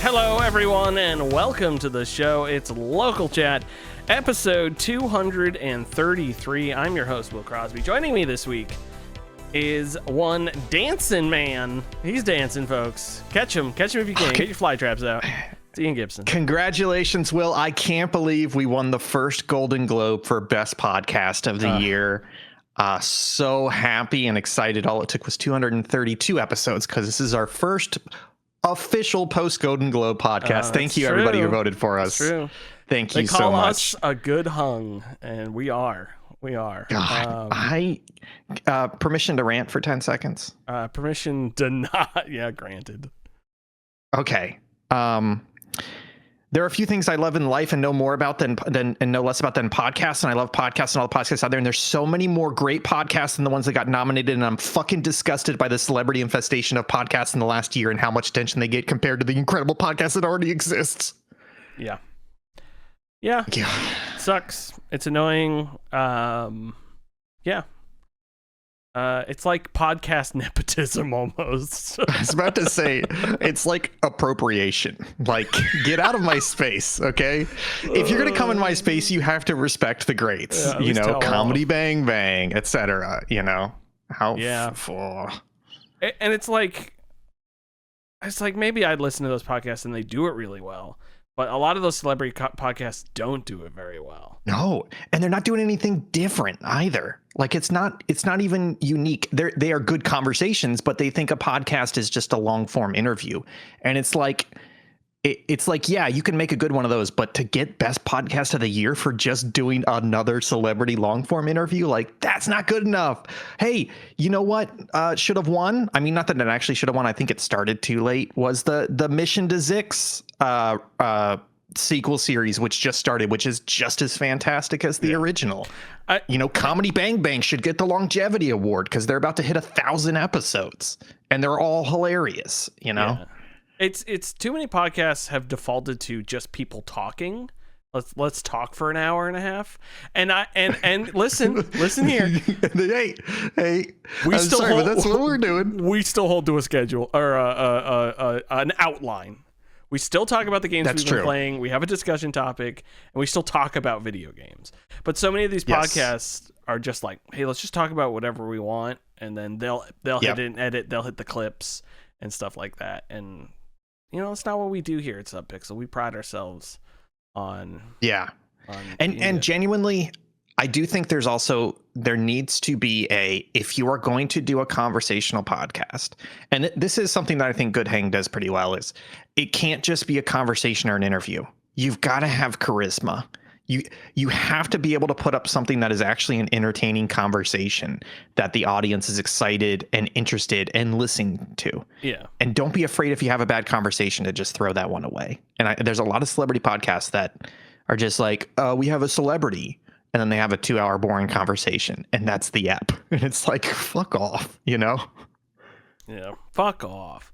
Hello, everyone, and welcome to the show. It's Local Chat, episode 233. I'm your host, Will Crosby. Joining me this week is one dancing man. He's dancing, folks. Catch him if you can. Get your fly traps out. It's Ian Gibson. Congratulations, Will. I can't believe we won the first Golden Globe for Best Podcast of the Year. So happy and excited. All it took was 232 episodes because this is our first official post-Golden Globe podcast. Thank you, everybody who voted for us. True. Thank you so much. They call us a good hung, and we are. God, permission to rant for 10 seconds? Permission denied. Yeah, granted. Okay. There are a few things I love in life and know more about than know less about than podcasts, and I love podcasts and all the podcasts out there. And there's so many more great podcasts than the ones that got nominated, and I'm fucking disgusted by the celebrity infestation of podcasts in the last year and how much attention they get compared to the incredible podcast that already exists. Yeah. Sucks. It's annoying. Yeah. It's like podcast nepotism almost. I was about to say, it's like appropriation. Like, get out of my space, okay? If you're going to come in my space, you have to respect the greats. Yeah, Comedy Bang Bang, etc. And it's like maybe I'd listen to those podcasts and they do it really well. But a lot of those celebrity podcasts don't do it very well. No, and they're not doing anything different either. Like it's not even unique. They are good conversations, but they think a podcast is just a long form interview. And it's like, yeah, you can make a good one of those, but to get Best Podcast of the Year for just doing another celebrity long form interview, like that's not good enough. Hey, you know what? Should have won. I mean, not that it actually should have won. I think it started too late. Was the Mission to Zix sequel series, which just started, which is just as fantastic as the original. Comedy Bang Bang should get the longevity award because they're about to hit 1,000 episodes and they're all hilarious. Yeah. It's too many podcasts have defaulted to just people talking. Let's talk for an hour and a half. And listen here. Hey, but that's what we're doing. We still hold to a schedule or an outline. We still talk about the games we've been playing. We have a discussion topic, and we still talk about video games. But so many of these podcasts are just like, hey, let's just talk about whatever we want, and then they'll hit an edit, they'll hit the clips and stuff like that. And it's not what we do here at Subpixel. We pride ourselves on and genuinely, I do think there needs to be if you are going to do a conversational podcast, and this is something that I think Good Hang does pretty well, is it can't just be a conversation or an interview. You've got to have charisma. You have to be able to put up something that is actually an entertaining conversation that the audience is excited and interested and listening to. Yeah. And don't be afraid if you have a bad conversation to just throw that one away. And there's a lot of celebrity podcasts that are just like, we have a celebrity. And then they have a 2-hour boring conversation, and that's the app. And it's like, fuck off, Yeah, fuck off.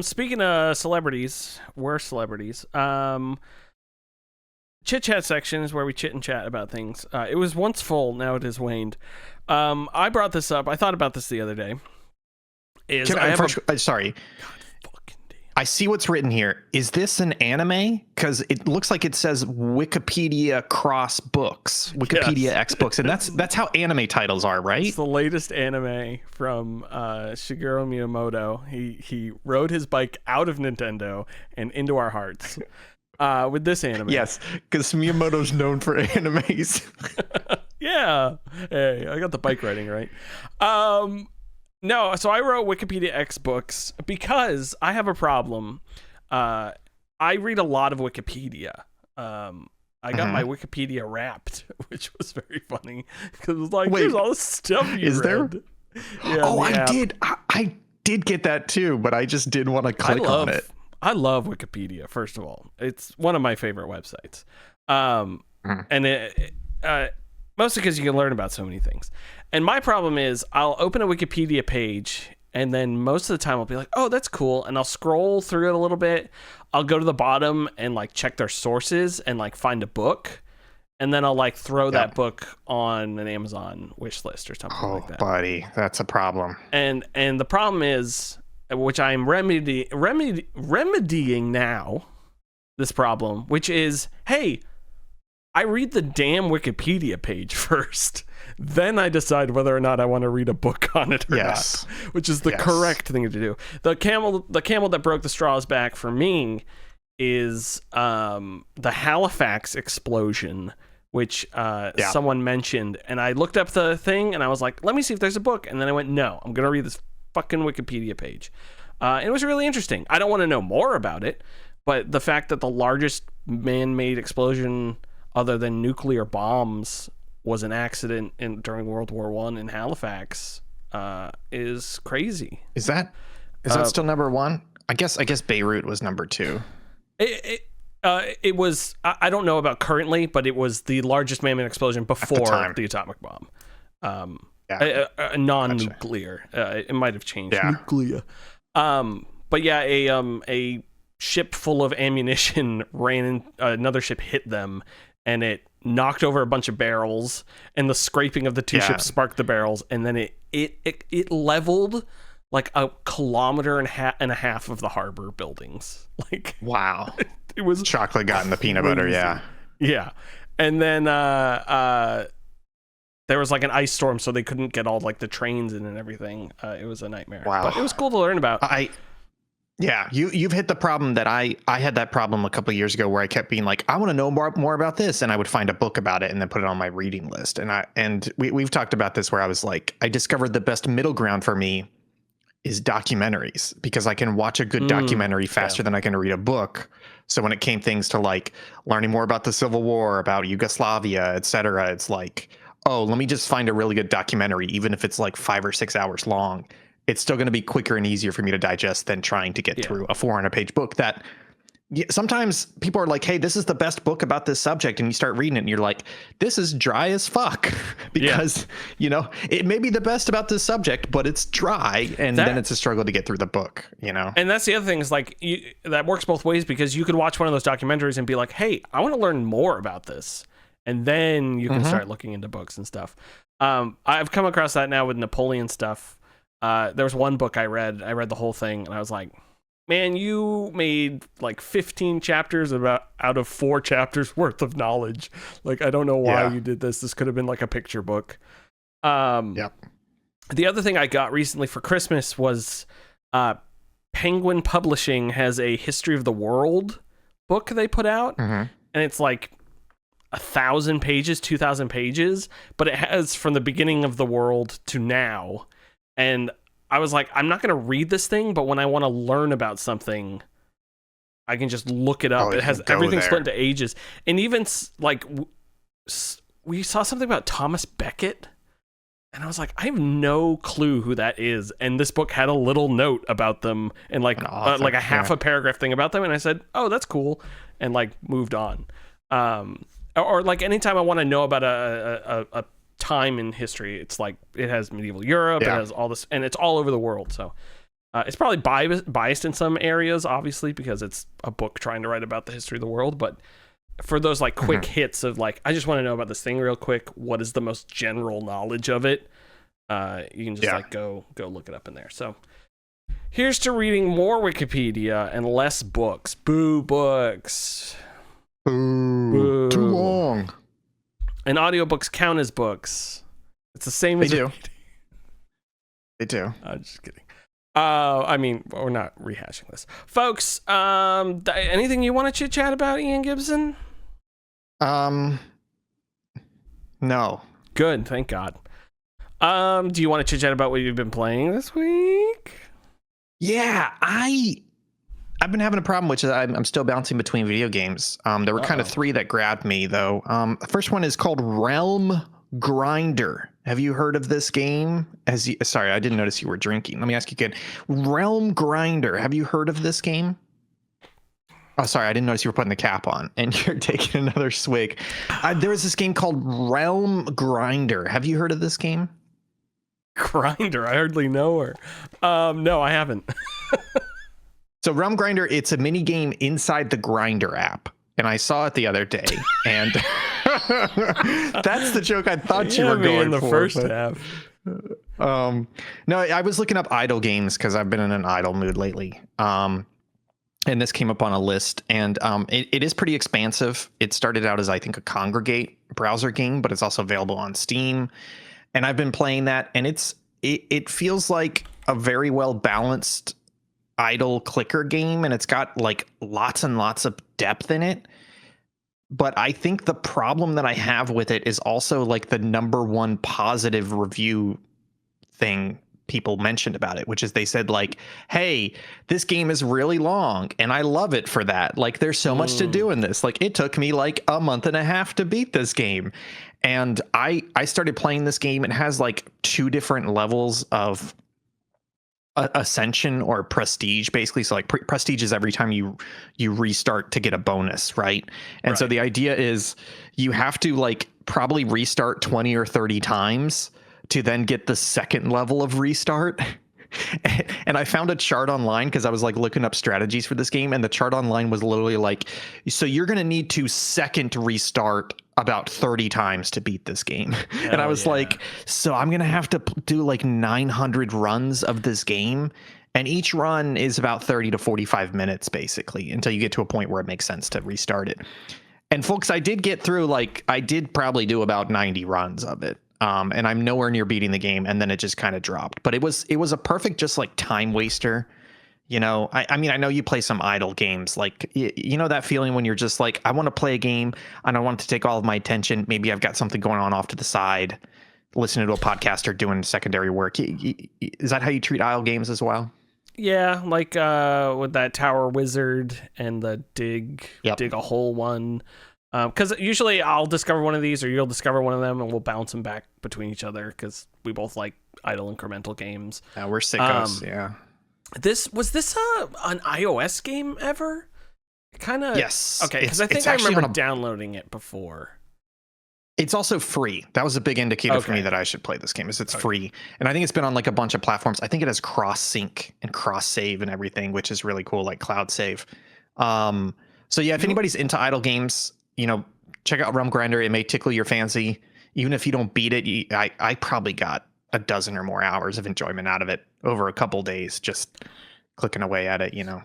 Speaking of celebrities, we're celebrities. Chit chat section is where we chit and chat about things. It was once full, now it has waned. I brought this up. I thought about this the other day. Sorry. I see what's written here. Is this an anime? Because it looks like it says Wikipedia cross books, Wikipedia X books, and that's how anime titles are, right? It's the latest anime from Shigeru Miyamoto. He rode his bike out of Nintendo and into our hearts with this anime. Yes, because Miyamoto's known for animes. Yeah. Hey, I got the bike riding right. No, so I wrote Wikipedia X books because I have a problem. I read a lot of Wikipedia. I got my Wikipedia Wrapped, which was very funny because it was like, there's all this stuff you is read. There? Yeah, I did get that too, but I just didn't want to click on it. I love Wikipedia. First of all, it's one of my favorite websites, and it mostly because you can learn about so many things. And my problem is I'll open a Wikipedia page and then most of the time I'll be like, oh, that's cool. And I'll scroll through it a little bit. I'll go to the bottom and like check their sources and like find a book. And then I'll like throw that book on an Amazon wish list or something like that. Oh, buddy, that's a problem. And the problem is which I'm remedying now, this problem, which is, hey, I read the damn Wikipedia page first. Then I decide whether or not I want to read a book on it or not, which is the correct thing to do. The camel that broke the straw's back for me is the Halifax explosion, which someone mentioned. And I looked up the thing and I was like, let me see if there's a book. And then I went, no, I'm going to read this fucking Wikipedia page. It was really interesting. I don't want to know more about it, but the fact that the largest man-made explosion other than nuclear bombs was an accident during World War I in Halifax is crazy. Is that still number one? I guess Beirut was number two. It was, I don't know about currently, but it was the largest man-made explosion before the atomic bomb. Non-nuclear. It might have changed. Nuclear. But yeah, a ship full of ammunition ran in, another ship hit them, and it knocked over a bunch of barrels, and the scraping of the two ships sparked the barrels, and then it leveled like a kilometer and a half of the harbor buildings. Like, wow. It was chocolate got in the peanut butter. Yeah. And then there was like an ice storm, so they couldn't get all like the trains in and everything. It was a nightmare. Wow. But it was cool to learn about. You've hit the problem that I had that problem a couple of years ago, where I kept being like, I want to know more about this, and I would find a book about it and then put it on my reading list. And we've talked about this, where I was like, I discovered the best middle ground for me is documentaries, because I can watch a good documentary faster than I can read a book. So when it came things to like learning more about the Civil War, about Yugoslavia, etc., it's like, oh, let me just find a really good documentary, even if it's like 5 or 6 hours long. It's still going to be quicker and easier for me to digest than trying to get through a 400-page book that sometimes people are like, hey, this is the best book about this subject. And you start reading it and you're like, this is dry as fuck, because, it may be the best about this subject, but it's dry. And then it's a struggle to get through the book, And that's the other thing is like, that works both ways, because you could watch one of those documentaries and be like, hey, I want to learn more about this. And then you can start looking into books and stuff. I've come across that now with Napoleon stuff. There was one book I read the whole thing, and I was like, man, you made like 15 chapters out of 4 chapters worth of knowledge. Like, I don't know why you did this. This could have been like a picture book. The other thing I got recently for Christmas was Penguin Publishing has a History of the World book they put out, and it's like 1,000 pages, 2,000 pages, but it has from the beginning of the world to now. And I was like, I'm not going to read this thing, but when I want to learn about something, I can just look it up. It has everything split into ages. And even like we saw something about Thomas Becket, and I was like, I have no clue who that is. And this book had a little note about them and like a half a paragraph thing about them. And I said, oh, that's cool. And like moved on. Or like anytime I want to know about a time in history, it's like it has medieval Europe, it has all this, and it's all over the world. So it's probably biased in some areas, obviously, because it's a book trying to write about the history of the world. But for those like quick hits of like, I just want to know about this thing real quick, what is the most general knowledge of it, you can just like go look it up in there. So here's to reading more Wikipedia and less books. Boo books. Boo. Too long. And audiobooks count as books. It's the same as they do. I'm just kidding. I mean, we're not rehashing this, folks. Anything you want to chit chat about, Ian Gibson? No. Good, thank God. Do you want to chit chat about what you've been playing this week? Yeah, I've been having a problem, which is I'm still bouncing between video games. There were kind of 3 that grabbed me, though. The first one is called Realm Grinder. Have you heard of this game? Sorry, I didn't notice you were drinking. Let me ask you again. Realm Grinder. Have you heard of this game? Oh, sorry, I didn't notice you were putting the cap on, and you're taking another swig. There was this game called Realm Grinder. Have you heard of this game? Grinder? I hardly know her. No, I haven't. So Realm Grinder, it's a mini game inside the Grinder app, and I saw it the other day, and that's the joke I thought you were going in the for, first half. No, I was looking up idle games because I've been in an idle mood lately. And this came up on a list, and it is pretty expansive. It started out as, I think, a Congregate browser game, but it's also available on Steam. And I've been playing that, and it feels like a very well balanced idle clicker game, and it's got like lots and lots of depth in it. But I think the problem that I have with it is also like the number one positive review thing people mentioned about it, which is they said like, hey, this game is really long and I love it for that. Like there's so much to do in this. Like it took me like a month and a half to beat this game. And I started playing this game. It has like 2 different levels of ascension or prestige, basically. So like prestige is every time you restart to get a bonus, right? And so the idea is you have to like probably restart 20 or 30 times to then get the second level of restart. And I found a chart online because I was like looking up strategies for this game, and the chart online was literally like, so you're going to need to second restart about 30 times to beat this game. And I was like, so I'm going to have to do like 900 runs of this game. And each run is about 30 to 45 minutes, basically, until you get to a point where it makes sense to restart it. And folks, I did get through, like, I did probably do about 90 runs of it. And I'm nowhere near beating the game, and then it just kind of dropped. But it was a perfect, just like time waster. You know, I mean, I know you play some idle games, like, you know, that feeling when you're just like, I want to play a game and I want it to take all of my attention. Maybe I've got something going on off to the side, listening to a podcast or doing secondary work. Is that how you treat idle games as well? Yeah, like with that Tower Wizard and the dig a hole one. Because usually I'll discover one of these or you'll discover one of them and we'll bounce them back between each other because we both like idle incremental games. Yeah, we're sickos, yeah. Was this an iOS game ever? Kind of. Yes. Okay, because I think I remember downloading it before. It's also free. That was a big indicator for me that I should play this game, is it's free. And I think it's been on like a bunch of platforms. I think it has cross sync and cross save and everything, which is really cool, like cloud save. So yeah, if anybody's into idle games, you know, check out Realm Grinder. It may tickle your fancy. Even if you don't beat it, I probably got a dozen or more hours of enjoyment out of it over a couple days, just clicking away at it, you know.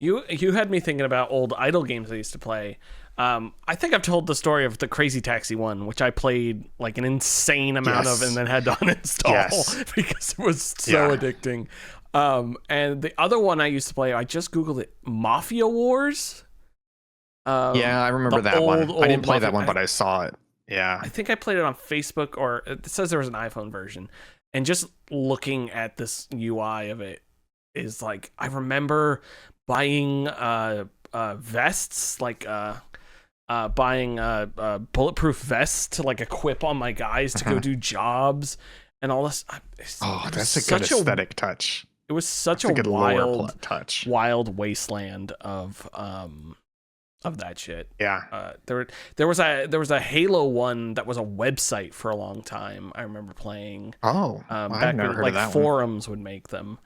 You had me thinking about old idle games I used to play. I think I've told the story of the Crazy Taxi one, which I played like an insane amount of and then had to uninstall because it was so addicting. And the other one I used to play, I just Googled it, Mafia Wars. Yeah, I remember that one. I didn't play that one, but I saw it. Yeah. I think I played it on Facebook, or it says there was an iPhone version. And just looking at this UI of it is like, I remember buying vests, like buying bulletproof vests to like equip on my guys to go do jobs and all this. That's a good aesthetic touch. It was such a wild wasteland of that shit. Yeah. There was a Halo one that was a website for a long time. I remember playing. Back when like forums would make them,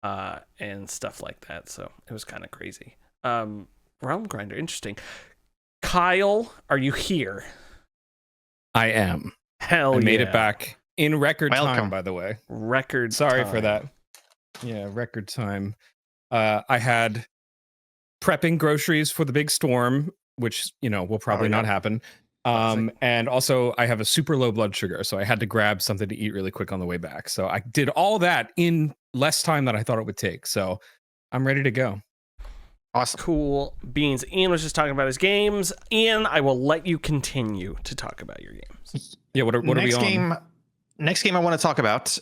and stuff like that. So it was kind of crazy. Realm Grinder, interesting. Kyle, are you here? I am. Hell I made it back in record time, by the way. Sorry for that. Yeah, record time. I had prepping groceries for the big storm, which, you know, will probably not happen. And also I have a super low blood sugar, so I had to grab something to eat really quick on the way back. So I did all that in less time than I thought it would take. So I'm ready to go. Awesome. Cool beans. Ian was just talking about his games. Ian, I will let you continue to talk about your games. Yeah, what are we on? Next game I want to talk about.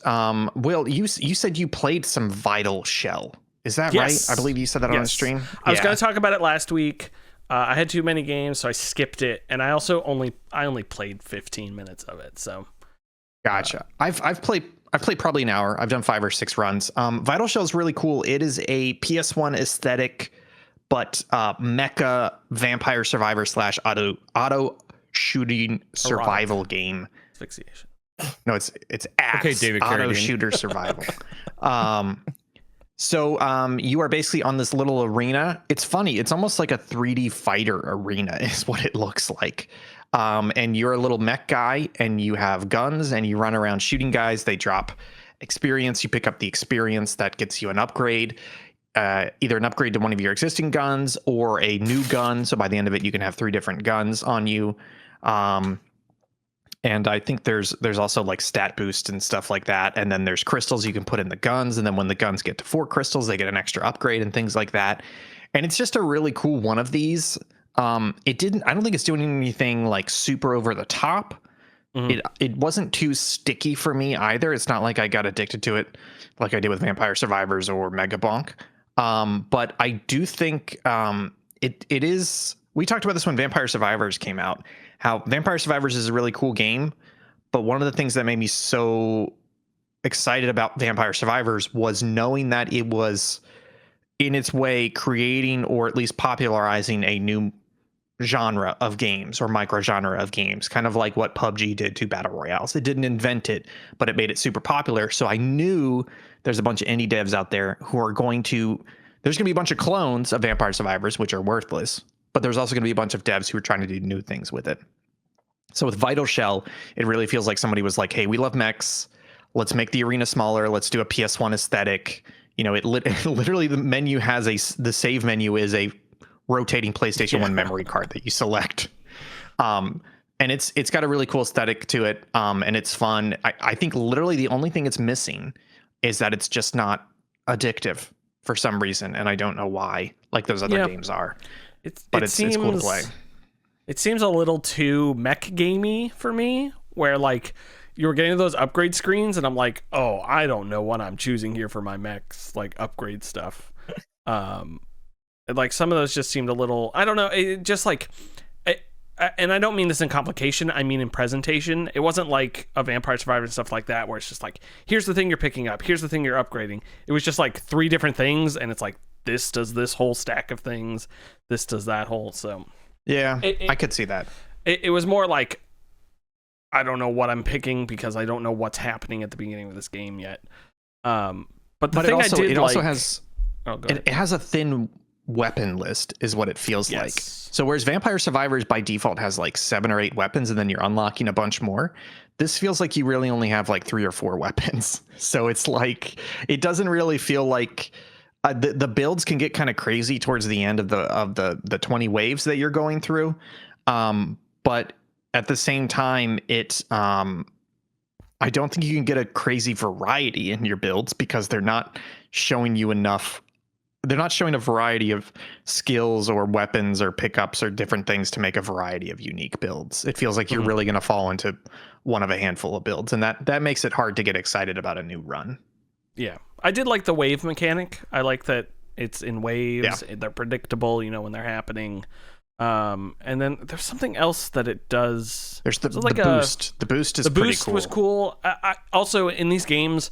Will, you said you played some Vital Shell. Is that right? I believe you said that on the stream. I was going to talk about it last week. I had too many games, so I skipped it, and I also only played 15 minutes of it. So, gotcha. I've played probably an hour. I've done 5 or 6 runs. Vital Shell is really cool. It is a PS1 aesthetic, but mecha vampire survivor / auto shooting survival game. Asphyxiation. No, it's axe. Okay, David Carradine. Auto shooter survival. So you are basically on this little arena. It's funny. It's almost like a 3D fighter arena is what it looks like. And you're a little mech guy and you have guns and you run around shooting guys. They drop experience. You pick up the experience that gets you an upgrade, either an upgrade to one of your existing guns or a new gun. So by the end of it, you can have 3 different guns on you. And I think there's also like stat boost and stuff like that. And then there's crystals you can put in the guns. And then when the guns get to 4 crystals, they get an extra upgrade and things like that. And it's just a really cool one of these. I don't think it's doing anything like super over the top. It wasn't too sticky for me either. It's not like I got addicted to it like I did with Vampire Survivors or Mega Bonk. But I do think it is. We talked about this when Vampire Survivors came out. How Vampire Survivors is a really cool game, but one of the things that made me so excited about Vampire Survivors was knowing that it was in its way creating or at least popularizing a new genre of games or micro genre of games, kind of like what PUBG did to battle royales. It didn't invent it, but it made it super popular. So I knew there's a bunch of indie devs out there who are there's going to be a bunch of clones of Vampire Survivors, which are worthless. But there's also going to be a bunch of devs who are trying to do new things with it. So with Vital Shell, it really feels like somebody was like, hey, we love mechs. Let's make the arena smaller. Let's do a PS1 aesthetic. You know, literally the menu has the save menu is a rotating PlayStation 1 memory card that you select. And it's got a really cool aesthetic to it. And it's fun. I think literally the only thing it's missing is that it's just not addictive for some reason. And I don't know why, like those other games are. It's cool to play. It seems a little too mech gamey for me, where like you were getting those upgrade screens, and I'm like, oh, I don't know what I'm choosing here for my mechs, like upgrade stuff. Like some of those just seemed a little, I don't know, it just like, and I don't mean this in complication, I mean in presentation. It wasn't like a Vampire Survivor and stuff like that, where it's just like, here's the thing you're picking up, here's the thing you're upgrading. It was just like 3 different things, and it's like, this does this whole stack of things, this does that whole, so yeah, I could see that. It was more like, I don't know what I'm picking because I don't know what's happening at the beginning of this game yet. But it has a thin weapon list is what it feels like. So whereas Vampire Survivors by default has like 7 or 8 weapons and then you're unlocking a bunch more, this feels like you really only have like 3 or 4 weapons. So it's like, it doesn't really feel like the builds can get kind of crazy towards the end of the 20 waves that you're going through. But at the same time, I don't think you can get a crazy variety in your builds because they're not showing you enough. They're not showing a variety of skills or weapons or pickups or different things to make a variety of unique builds. It feels like you're really going to fall into one of a handful of builds, and that makes it hard to get excited about a new run. Yeah, I did like the wave mechanic. I like that it's in waves. Yeah. They're predictable, you know, when they're happening. And then there's something else that it does. There's the boost. The boost is pretty cool. The boost was cool. I also, in these games,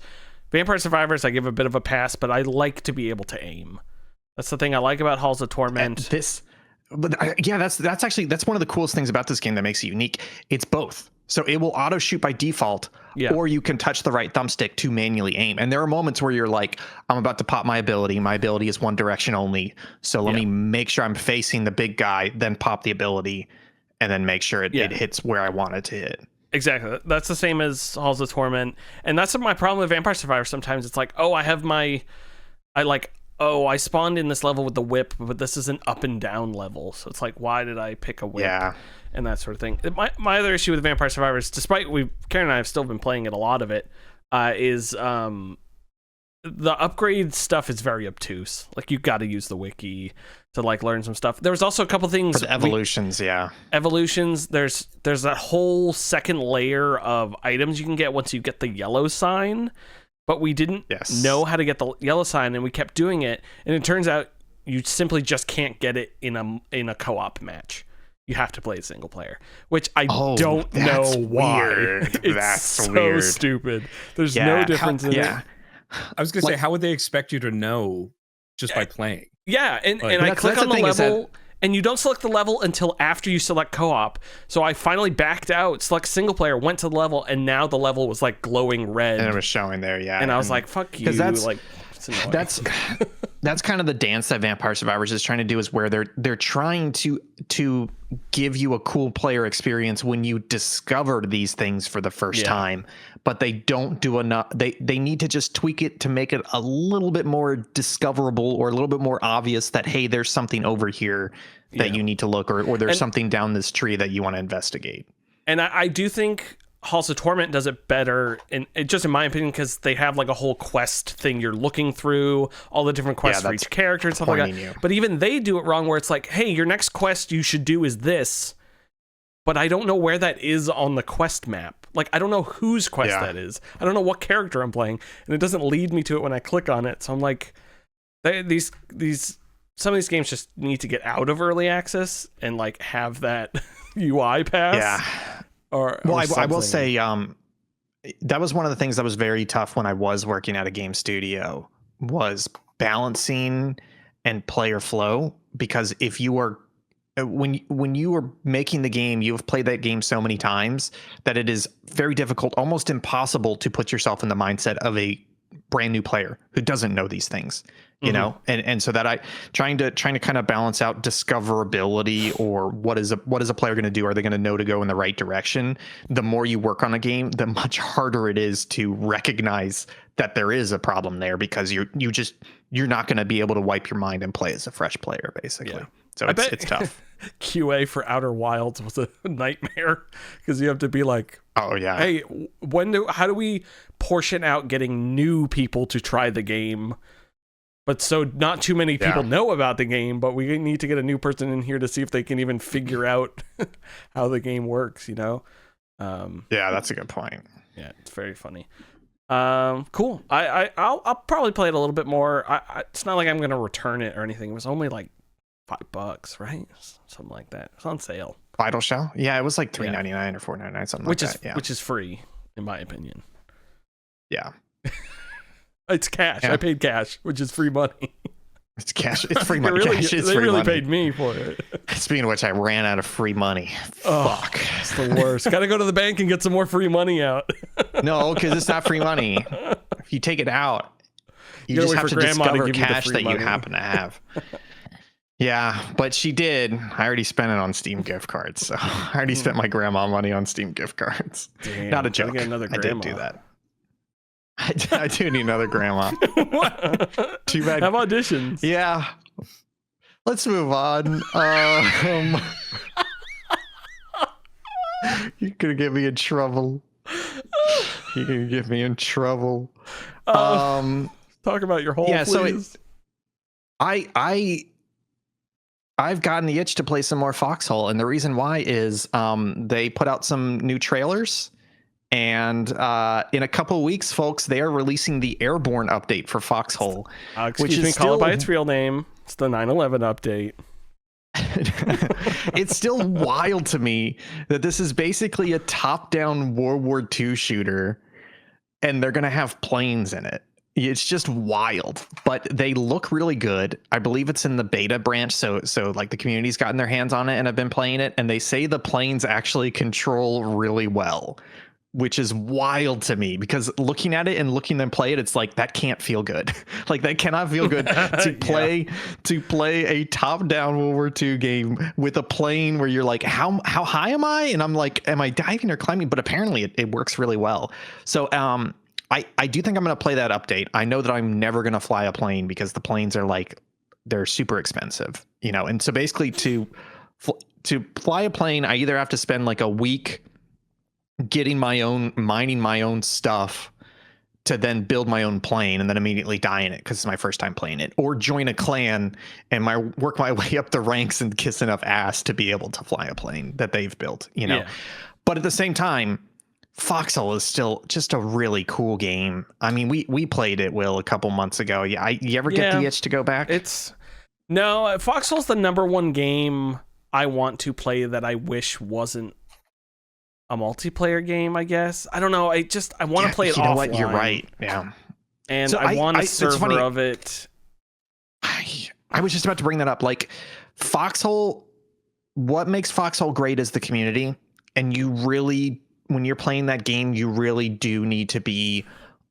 Vampire Survivors, I give a bit of a pass, but I like to be able to aim. That's the thing I like about Halls of Torment. That's one of the coolest things about this game that makes it unique. It's both. So it will auto shoot by default, or you can touch the right thumbstick to manually aim. And there are moments where you're like, I'm about to pop my ability. My ability is one direction only. So let me make sure I'm facing the big guy, then pop the ability, and then make sure it hits where I want it to hit. Exactly. That's the same as Halls of Torment. And that's my problem with Vampire Survivors. Sometimes it's like, I spawned in this level with the whip, but this is an up and down level. So it's like, why did I pick a whip? Yeah. And that sort of thing. My other issue with Vampire Survivors, despite Karen and I have still been playing it, a lot of it, is the upgrade stuff is very obtuse. Like, you got to use the wiki to like learn some stuff. There was also a couple things for the evolutions. Evolutions. There's that whole second layer of items you can get once you get the yellow sign, but we didn't know how to get the yellow sign, and we kept doing it, and it turns out you simply just can't get it in a co-op match. You have to play single player, which I don't know why. Weird. It's so weird. Stupid. There's no difference in it. I was going to say, how would they expect you to know just by playing? Yeah, and I click on the level, and you don't select the level until after you select co-op. So I finally backed out, select single player, went to the level, and now the level was like glowing red. And it was showing there, And I was like, fuck you. That's, like, It's annoying. That's kind of the dance that Vampire Survivors is trying to do, is where they're trying to give you a cool player experience when you discover these things for the first time, but they don't do enough. They need to just tweak it to make it a little bit more discoverable, or a little bit more obvious that, hey, there's something over here that you need to look, or there's something down this tree that you want to investigate. And I do think Halls of Torment does it better, just in my opinion, because they have like a whole quest thing you're looking through, all the different quests for each character and stuff like that. But even they do it wrong, where it's like, hey, your next quest you should do is this, but I don't know where that is on the quest map. Like, I don't know whose quest that is. I don't know what character I'm playing, and it doesn't lead me to it when I click on it. So I'm like, some of these games just need to get out of early access and like have that UI pass. Yeah. I will say that was one of the things that was very tough when I was working at a game studio, was balancing and player flow. Because if you are when you are making the game, you've played that game so many times that it is very difficult, almost impossible, to put yourself in the mindset of a brand new player who doesn't know these things. You know, and so that trying to kind of balance out discoverability, or what is a player going to do? Are they going to know to go in the right direction? The more you work on a game, the much harder it is to recognize that there is a problem there, because you're not going to be able to wipe your mind and play as a fresh player, basically. Yeah. So it's tough. QA for Outer Wilds was a nightmare, because you have to be like, oh yeah, hey, how do we portion out getting new people to try the game? But so not too many people know about the game, but we need to get a new person in here to see if they can even figure out how the game works, you know? Yeah, that's a good point. Yeah, it's very funny. Cool. I'll probably play it a little bit more. It's not like I'm going to return it or anything. It was only like $5, right? Something like that. It's on sale. Vital Shell? Yeah, it was like $3.99 or $4.99, something like that. Yeah. Which is free, in my opinion. Yeah. It's cash. Yeah. I paid cash, which is free money. It's cash. It's free money. They really paid me for it. Speaking of which, I ran out of free money. Fuck. It's the worst. Got to go to the bank and get some more free money out. No, because it's not free money. If you take it out, you just have to discover cash that you happen to have. Yeah, but she did. I already spent it on Steam gift cards. So I already spent my grandma money on Steam gift cards. Damn, not a joke. Get another grandma. I did do that. I do need another grandma. Too bad. Have auditions. Yeah. Let's move on. You're gonna get me in trouble. You're gonna get me in trouble. Talk about your hole, please. So I've gotten the itch to play some more Foxhole, and the reason why is they put out some new trailers. And in a couple of weeks, folks, they are releasing the Airborne update for Foxhole. Which is call it by its real name. It's the 9/11 update. It's still wild to me that this is basically a top-down World War II shooter, and they're going to have planes in it. It's just wild, but they look really good. I believe it's in the beta branch, so like the community's gotten their hands on it and have been playing it, and they say the planes actually control really well, which is wild to me, because looking at it and looking them play it, it's like, that can't feel good. Like, that cannot feel good to play a top-down World War II game with a plane where you're like, how high am I? And I'm like, am I diving or climbing? But apparently it works really well. So I do think I'm going to play that update. I know that I'm never going to fly a plane, because the planes are like, they're super expensive, you know? And so basically to fly a plane, I either have to spend like a week mining my own stuff to then build my own plane and then immediately die in it because it's my first time playing it, or join a clan and work my way up the ranks and kiss enough ass to be able to fly a plane that they've built, you know? Yeah. But at the same time, Foxhole is still just a really cool game. I mean, we played it, Will, a couple months ago. Yeah, you ever get the itch to go back? No, Foxhole's the number one game I want to play that I wish wasn't a multiplayer game, I guess. I don't know. I want to play it offline. You know what? You're right. Yeah. And so I want a server of it. I was just about to bring that up. Like, Foxhole, what makes Foxhole great is the community. And you really, when you're playing that game, you really do need to be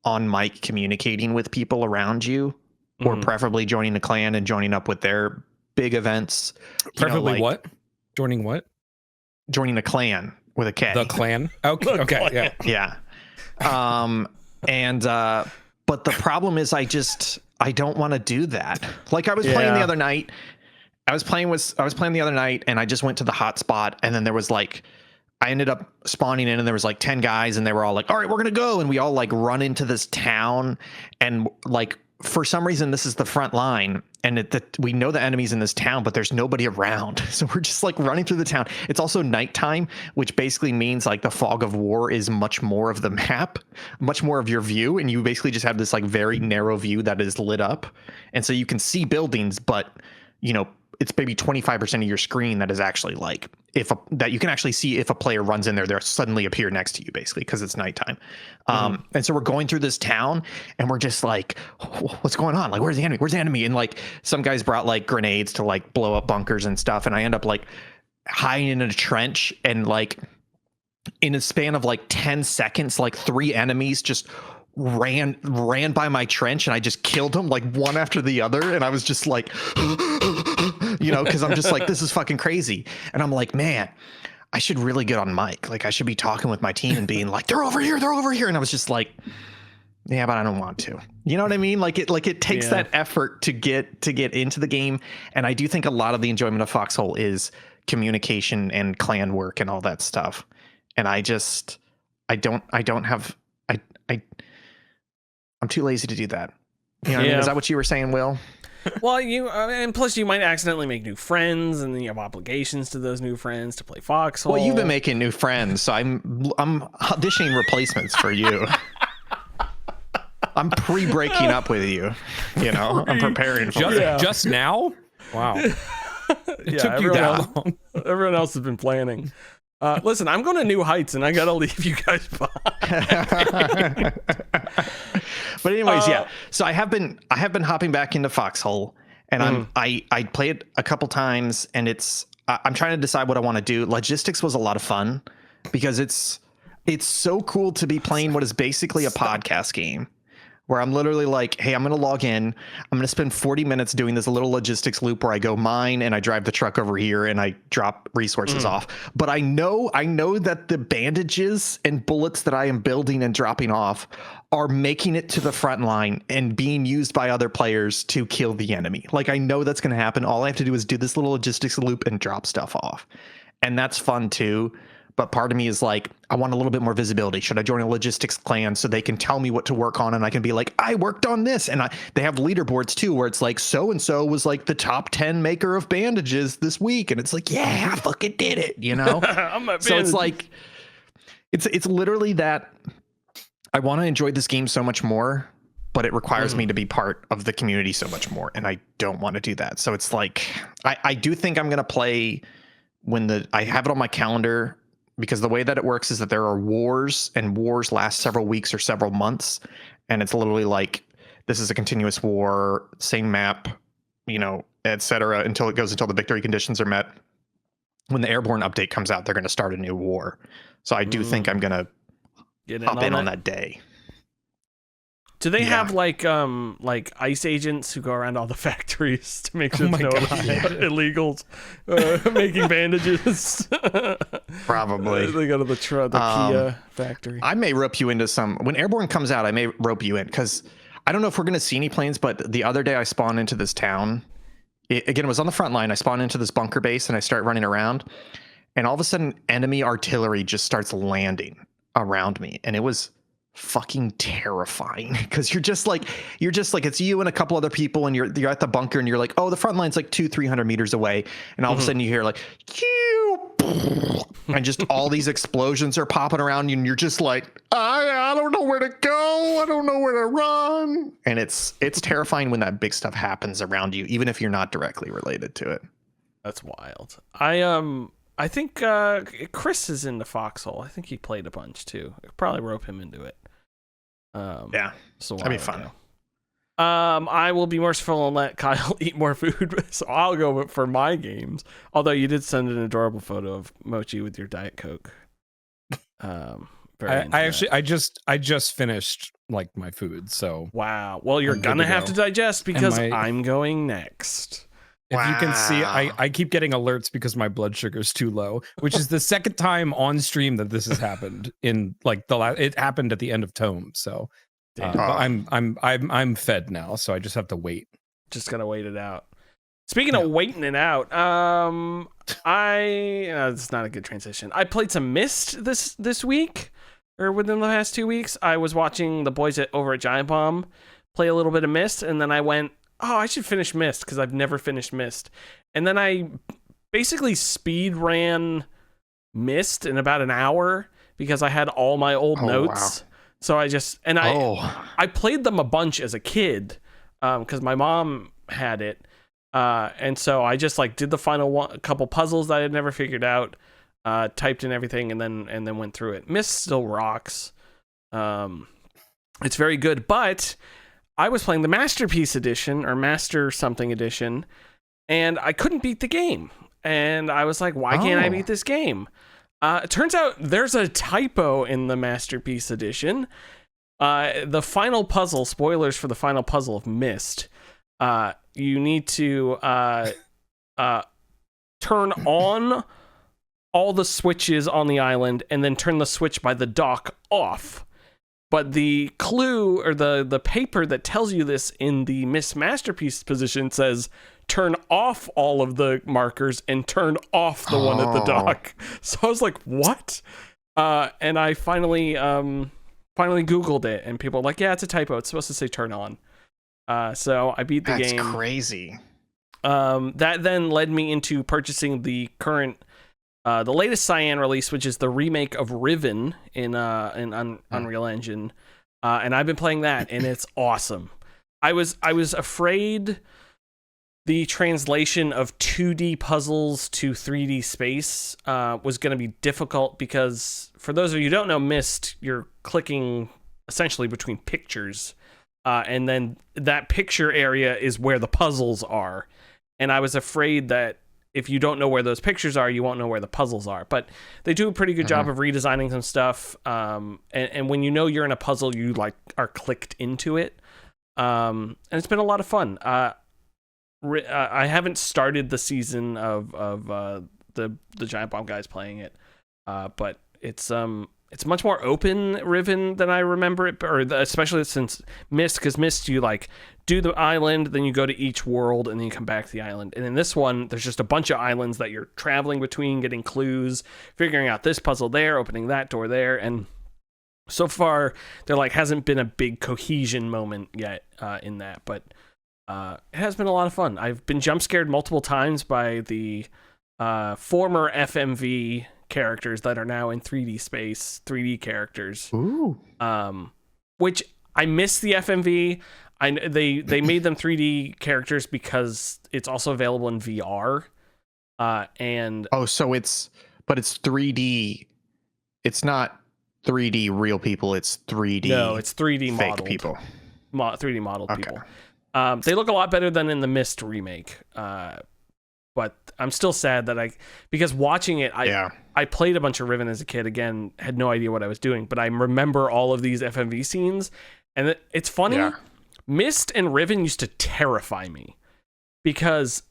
on mic communicating with people around you. or preferably joining a clan and joining up with their big events. Preferably what? Joining what? Joining a clan with a K. The clan? Okay. Okay. Yeah. But the problem is I don't want to do that. Like I was playing the other night. I was playing the other night and I just went to the hotspot and then there was like, I ended up spawning in and there was like 10 guys and they were all like, all right, we're going to go. And we all like run into this town and like, for some reason, this is the front line and we know the enemies in this town, but there's nobody around. So we're just like running through the town. It's also nighttime, which basically means like the fog of war is much more of the map, much more of your view. And you basically just have this like very narrow view that is lit up. And so you can see buildings, but it's maybe 25% of your screen that is actually like that you can actually see if a player runs in there, they'll suddenly appear next to you basically because it's nighttime. And so we're going through this town and we're just like, what's going on? Like, where's the enemy? Where's the enemy? And like some guys brought like grenades to like blow up bunkers and stuff. And I end up like hiding in a trench and like in a span of like 10 seconds, like 3 enemies just ran by my trench and I just killed them like one after the other. And I was just like, because I'm just like, this is fucking crazy. And I'm like, man, I should really get on mic. Like I should be talking with my team and being like, they're over here. And I was just like, yeah, but I don't want to. You know what I mean? Like it takes that effort to get into the game. And I do think a lot of the enjoyment of Foxhole is communication and clan work and all that stuff. And I'm too lazy to do that. You know what I mean? Is that what you were saying, Will? Well, and plus you might accidentally make new friends, and then you have obligations to those new friends to play Foxhole. Well, you've been making new friends, so I'm auditioning replacements for you. I'm pre-breaking up with you. I'm preparing for it. Just now? Wow. It took you that long. Everyone else has been planning. Listen, I'm going to new heights, and I got to leave you guys behind. But anyways, So I have been hopping back into Foxhole, and I played a couple times, and I'm trying to decide what I want to do. Logistics was a lot of fun because it's so cool to be playing what is basically a podcast game. Where I'm literally like, hey, I'm going to log in. I'm going to spend 40 minutes doing this little logistics loop where I go mine and I drive the truck over here and I drop resources off. But I know that the bandages and bullets that I am building and dropping off are making it to the front line and being used by other players to kill the enemy. Like, I know that's going to happen. All I have to do is do this little logistics loop and drop stuff off. And that's fun too. But part of me is like, I want a little bit more visibility. Should I join a logistics clan so they can tell me what to work on and I can be like, I worked on this. And they have leaderboards too, where it's like, so-and-so was like the top 10 maker of bandages this week. And it's like, yeah, I fucking did it, So it's like, it's literally that I want to enjoy this game so much more, but it requires me to be part of the community so much more. And I don't want to do that. So it's like, I do think I'm going to play when I have it on my calendar. Because the way that it works is that there are wars, and wars last several weeks or several months. And it's literally like, this is a continuous war, same map, et cetera, until the victory conditions are met. When the airborne update comes out, they're going to start a new war. So I do think I'm going to hop in on that day. Do they have like ICE agents who go around all the factories to make sure illegals making bandages? Probably. They go to the Kia factory. I may rope you into when Airborne comes out. I may rope you in because I don't know if we're going to see any planes. But the other day I spawned into this town. It was on the front line. I spawned into this bunker base and I start running around, and all of a sudden enemy artillery just starts landing around me, and it was fucking terrifying because you're just like it's you and a couple other people and you're at the bunker and you're like, oh, the front line's like 200-300 meters away, and all of a sudden you hear like and just all these explosions are popping around you and you're just like, I don't know where to go, I don't know where to run. And it's terrifying when that big stuff happens around you, even if you're not directly related to it. That's wild. I think Chris is into Foxhole. I think he played a bunch too. I'd probably rope him into it. So that'd be fun. I will be merciful and let Kyle eat more food, so I'll go for my games. Although you did send an adorable photo of Mochi with your Diet Coke. I just finished like my food, so wow. Well, you're gonna have to digest because I'm going next. If you can see, I keep getting alerts because my blood sugar is too low, which is the second time on stream that this has happened. In like it happened at the end of Tome, so but I'm fed now, so I just have to wait. Just gotta wait it out. Speaking of waiting it out, it's not a good transition. I played some Myst this week, or within the past 2 weeks. I was watching the boys over at Giant Bomb play a little bit of Myst, and then I went, oh, I should finish Myst because I've never finished Myst. And then I basically speed ran Myst in about an hour because I had all my old notes. Wow. So I played them a bunch as a kid because my mom had it. And so I just like did the final couple puzzles that I had never figured out, typed in everything, and then went through it. Myst still rocks. It's very good, but I was playing the Masterpiece Edition or Master something edition, and I couldn't beat the game. And I was like, why can't I beat this game? It turns out there's a typo in the Masterpiece Edition. The final puzzle, spoilers for the final puzzle of Myst, you need to turn on all the switches on the island and then turn the switch by the dock off. But the clue or the paper that tells you this in the Myst Masterpiece position says turn off all of the markers and turn off the one at the dock. So I was like, what? And I finally Googled it, and people were like, yeah, it's a typo. It's supposed to say turn on. So I beat the game. That's crazy. That then led me into purchasing the current, the latest Cyan release, which is the remake of Riven in Unreal Engine. And I've been playing that, and it's awesome. I was afraid the translation of 2D puzzles to 3D space was going to be difficult because, for those of you who don't know Myst, you're clicking essentially between pictures. And then that picture area is where the puzzles are. And I was afraid that if you don't know where those pictures are, you won't know where the puzzles are. But they do a pretty good job of redesigning some stuff. And when you know you're in a puzzle, you like are clicked into it. And it's been a lot of fun. I haven't started the season of the Giant Bomb guys playing it, but it's much more open Riven than I remember it, especially since Myst, because Myst, you like do the island, then you go to each world, and then you come back to the island. And in this one, there's just a bunch of islands that you're traveling between, getting clues, figuring out this puzzle there, opening that door there, and so far there like hasn't been a big cohesion moment yet in that, but it has been a lot of fun. I've been jump scared multiple times by the former FMV characters that are now in 3D space, 3D characters. Ooh. Which I miss the FMV. They made them 3D characters because it's also available in VR. And so it's 3D. It's not 3D real people. It's 3D. No, it's 3D fake modeled people. 3D modeled people. They look a lot better than in the Myst remake. But I'm still sad that because watching it, I played a bunch of Riven as a kid. Again, had no idea what I was doing, but I remember all of these FMV scenes, and it's funny. Yeah. Myst and Riven used to terrify me because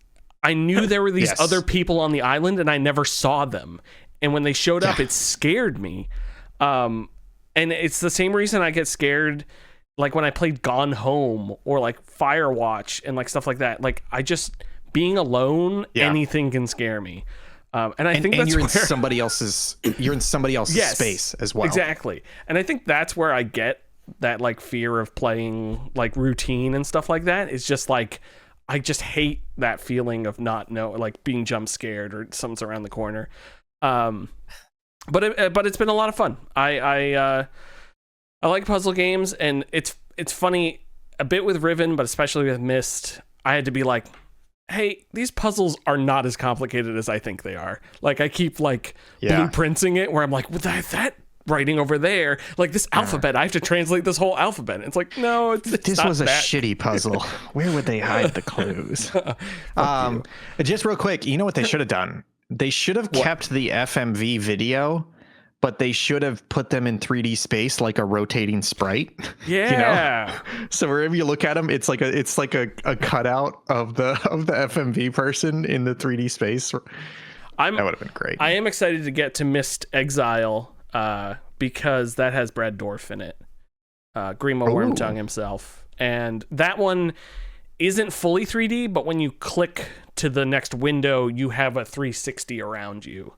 I knew there were these other people on the island, and I never saw them. And when they showed up, it scared me. And it's the same reason I get scared, like when I played Gone Home or like Firewatch and like stuff like that. Like being alone, anything can scare me. And I think that's you're in somebody else's space as well. Exactly. And I think that's where I get that like fear of playing like routine and stuff like that. It's just like I just hate that feeling of like being jump scared or something's around the corner. But it's been a lot of fun. I like puzzle games, and it's funny a bit with Riven, but especially with Myst. I had to be like, hey, these puzzles are not as complicated as I think they are. Like I keep like blueprinting it where I'm like, well, that writing over there, like this alphabet, I have to translate this whole alphabet. It's like, no, this was a shitty puzzle. Where would they hide the clues? Just real quick, you know what they should have done? They should have kept the FMV video, but they should have put them in 3D space like a rotating sprite. Yeah. So wherever you look at them, it's like a cutout of the FMV person in the 3D space. That would have been great. I am excited to get to Mist Exile because that has Brad Dourif in it. Grima Wormtongue himself. And that one isn't fully 3D, but when you click to the next window, you have a 360 around you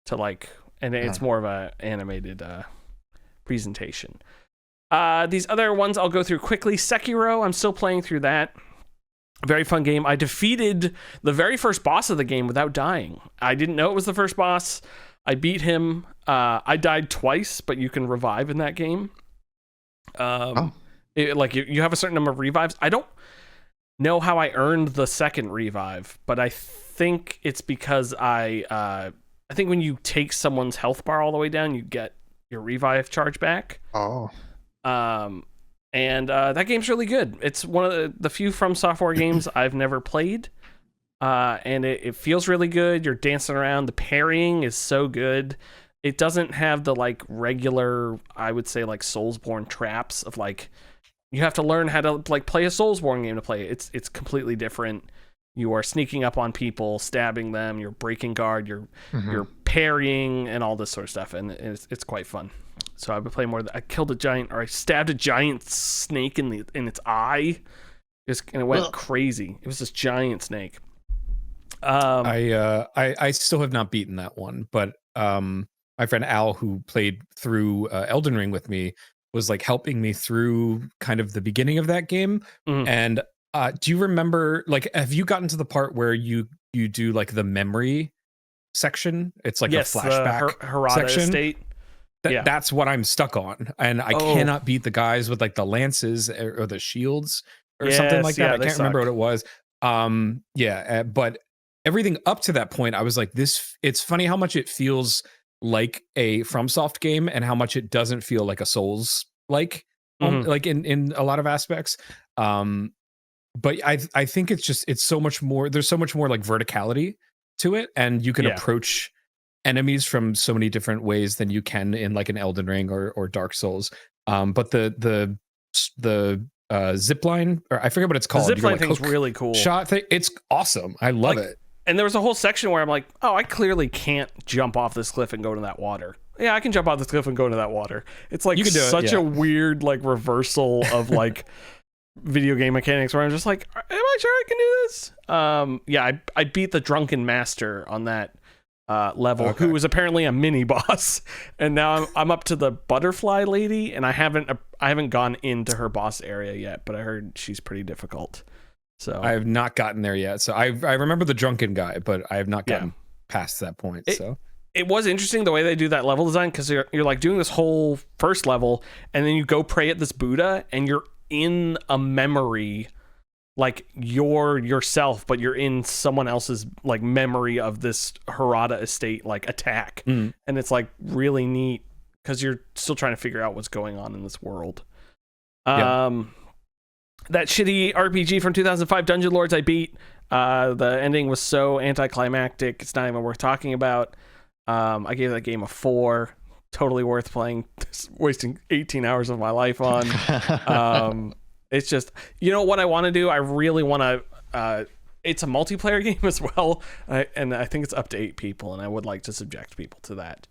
to and it's more of a animated presentation. These other ones I'll go through quickly. Sekiro, I'm still playing through that. Very fun game. I defeated the very first boss of the game without dying. I didn't know it was the first boss. I beat him. I died twice, but you can revive in that game. You have a certain number of revives. I don't know how I earned the second revive, but I think it's because I think when you take someone's health bar all the way down, you get your revive charge back. And that game's really good. It's one of the few From Software games I've never played. And it feels really good. You're dancing around. The parrying is so good. It doesn't have the regular, I would say, Soulsborne traps of you have to learn how to play a Soulsborne game to play it. It's completely different. You are sneaking up on people, stabbing them, you're breaking guard, you're parrying and all this sort of stuff, and it's quite fun. So I've been playing more. I stabbed a giant snake in its eye, and it went crazy. It was this giant snake. I still have not beaten that one, but my friend Al, who played through Elden Ring with me, was helping me through kind of the beginning of that game. And do you remember, have you gotten to the part where you do the memory section? It's a flashback Harada section. Estate. That's what I'm stuck on, and I cannot beat the guys with the lances or the shields or something like that. I can't remember what it was. But everything up to that point, I was like, this. It's funny how much it feels like a FromSoft game and how much it doesn't feel like a Souls in a lot of aspects. But I think it's so much more. There's so much more verticality to it, and you can approach enemies from so many different ways than you can in an Elden Ring or Dark Souls. But the zip line, or I forget what it's called. The zip line thing's really cool. Shot thing, it's awesome. I love it. And there was a whole section where I'm like, oh, I clearly can't jump off this cliff and go to that water. Yeah, I can jump off this cliff and go into that water. It's you can do such a weird reversal of video game mechanics where I'm just like, am I sure I can do this? I beat the Drunken Master on that level, who was apparently a mini boss, and now I'm up to the butterfly lady, and I haven't gone into her boss area yet, but I heard she's pretty difficult. So I have not gotten there yet. So I remember the drunken guy, but I have not gotten past that point. It was interesting the way they do that level design, because you're doing this whole first level, and then you go pray at this Buddha, and you're in a memory, you're yourself, but you're in someone else's memory of this Harada Estate attack, and it's really neat because you're still trying to figure out what's going on in this world. That shitty RPG from 2005, Dungeon Lords, I beat. The ending was so anticlimactic, it's not even worth talking about. I gave that game a 4. Totally worth playing, wasting 18 hours of my life on. It's just, what I want to do? I really want to, it's a multiplayer game as well. And I think it's up to 8 people, and I would like to subject people to that.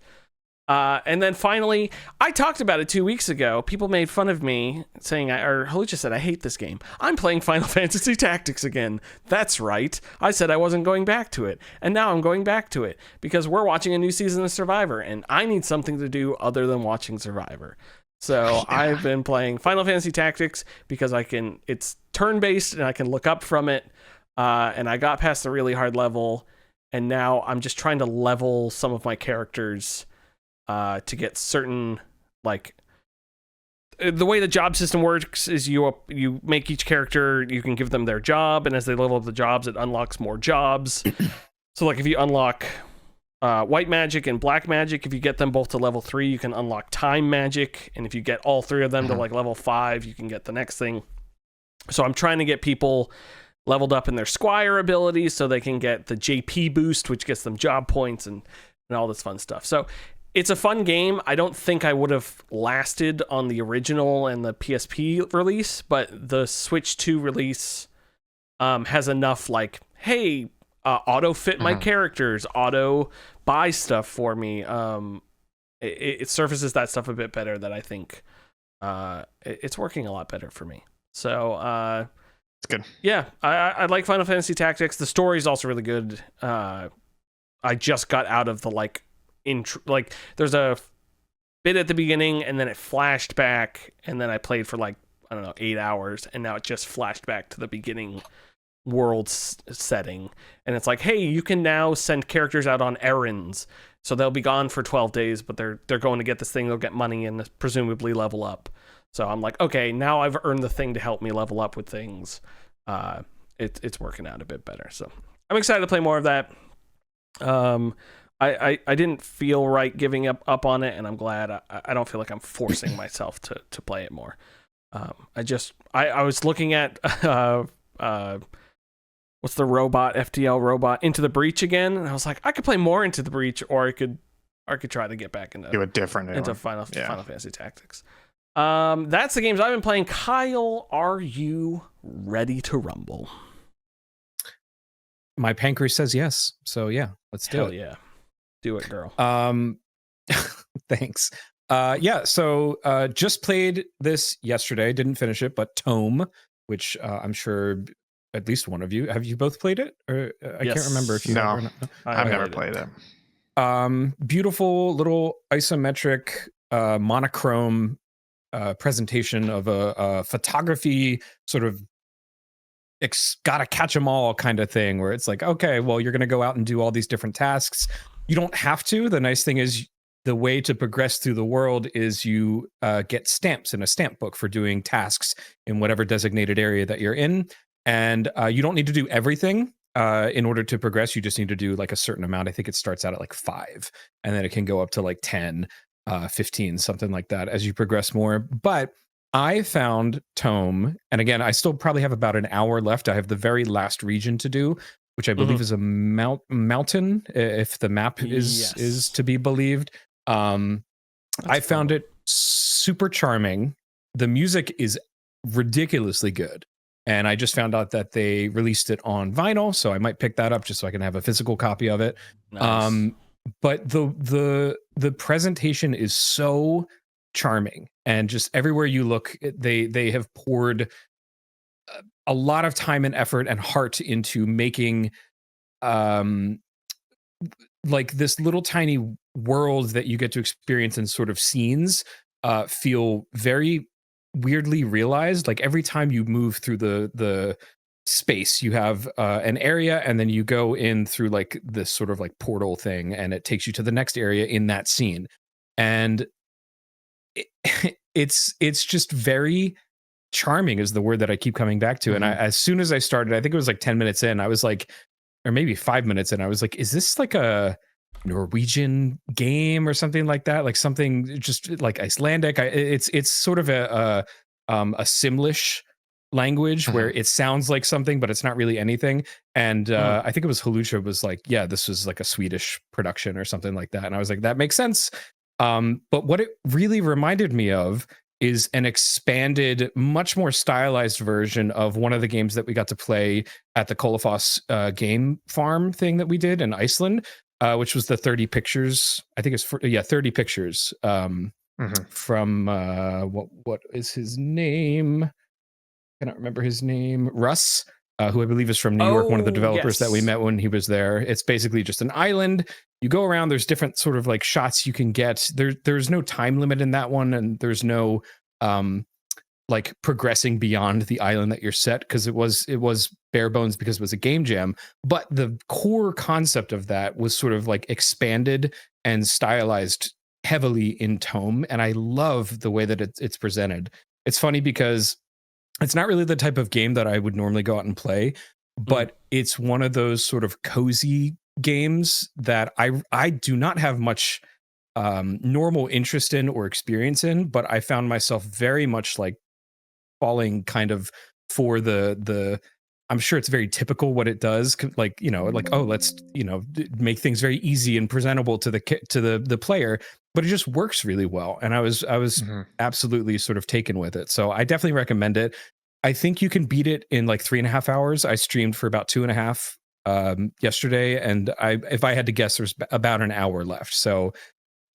And then finally, I talked about it 2 weeks ago. People made fun of me saying, Halucha said, I hate this game. I'm playing Final Fantasy Tactics again. That's right. I said I wasn't going back to it. And now I'm going back to it because we're watching a new season of Survivor, and I need something to do other than watching Survivor. So I've been playing Final Fantasy Tactics because it's turn-based and I can look up from it. And I got past the really hard level, and now I'm just trying to level some of my characters to get certain, the way the job system works is you make each character, you can give them their job, and as they level up the jobs, it unlocks more jobs. So if you unlock white magic and black magic, if you get them both to level 3, you can unlock time magic, and if you get all 3 of them to level 5, you can get the next thing. So I'm trying to get people leveled up in their Squire abilities so they can get the JP boost, which gets them job points and all this fun stuff. So it's a fun game. I don't think I would have lasted on the original and the PSP release, but the Switch 2 release has enough like, hey, auto fit my characters, auto buy stuff for me. It surfaces that stuff a bit better that I think it's working a lot better for me. So it's good. Yeah, I like Final Fantasy Tactics. The story is also really good. I just got out of the there's a bit at the beginning and then it flashed back and then I played for like, I don't know, 8 hours and now it just flashed back to the beginning world setting. And it's like, hey, you can now send characters out on errands. So they'll be gone for 12 days, but they're going to get this thing, they'll get money and presumably level up. So I'm like, okay, now I've earned the thing to help me level up with things. It's working out a bit better. So I'm excited to play more of that. I didn't feel right giving up on it, and I'm glad. I don't feel like I'm forcing myself to play it more. I was looking at what's the robot, FTL robot, Into the Breach again, and I was like, I could play more Into the Breach, or I could try to get back into do a different into Final Fantasy Tactics. That's the games I've been playing. Kyle, are you ready to rumble? My pancreas says yes. So yeah, let's do it. Yeah. Do it, girl. Thanks. So just played this yesterday, didn't finish it, but Tome, which I'm sure at least one of you, have you both played it? Or I can't remember if you have or not. I've never played it. Beautiful little isometric monochrome presentation of a photography sort of gotta catch them all kind of thing, where it's like, okay, well, you're gonna go out and do all these different tasks. You don't have to. The nice thing is the way to progress through the world is you get stamps in a stamp book for doing tasks in whatever designated area that you're in. And you don't need to do everything in order to progress. You just need to do like a certain amount. I think it starts out at like 5 and then it can go up to like 10, 15, something like that as you progress more. But I found Tome, and again, I still probably have about an hour left. I have the very last region to do, which I believe is a mountain, if the map is to be believed. I found it super charming. The music is ridiculously good. And I just found out that they released it on vinyl, so I might pick that up just so I can have a physical copy of it. Nice. But the presentation is so charming, and just everywhere you look, they have poured a lot of time and effort and heart into making like this little tiny world that you get to experience in sort of scenes feel very weirdly realized. Like every time you move through the space, you have an area, and then you go in through like this sort of like portal thing, and it takes you to the next area in that scene. And it's just very charming is the word that I keep coming back to. And as soon as I started, I think it was like 10 minutes in, I was like, or maybe 5 minutes in, I was like, is this like a Norwegian game or something like that? Like something just like Icelandic. It's sort of a Simlish language where it sounds like something, but it's not really anything. And I think it was Halucha was like, yeah, this was like a Swedish production or something like that. And I was like, that makes sense. But what it really reminded me of is an expanded, much more stylized version of one of the games that we got to play at the Kolafoss game farm thing that we did in Iceland, which was the 30 Pictures. I think it's 30 Pictures from what is his name? I cannot remember his name. Russ, who I believe is from New York, one of the developers that we met when he was there. It's basically just an island. You go around, there's different sort of like shots you can get. There's no time limit in that one, and there's no like progressing beyond the island that you're set, because it was bare bones because it was a game jam. But the core concept of that was sort of like expanded and stylized heavily in Tome, and I love the way that it's presented. It's funny because it's not really the type of game that I would normally go out and play, but it's one of those sort of cozy games that I do not have much normal interest in or experience in, but I found myself very much like falling kind of for the I'm sure it's very typical what it does, like, you know, like, oh, let's, you know, make things very easy and presentable to the player, but it just works really well. And I was absolutely sort of taken with it. So I definitely recommend it. I think you can beat it in like 3.5 hours. I streamed for about 2.5 yesterday, and if I had to guess, there's about an hour left. So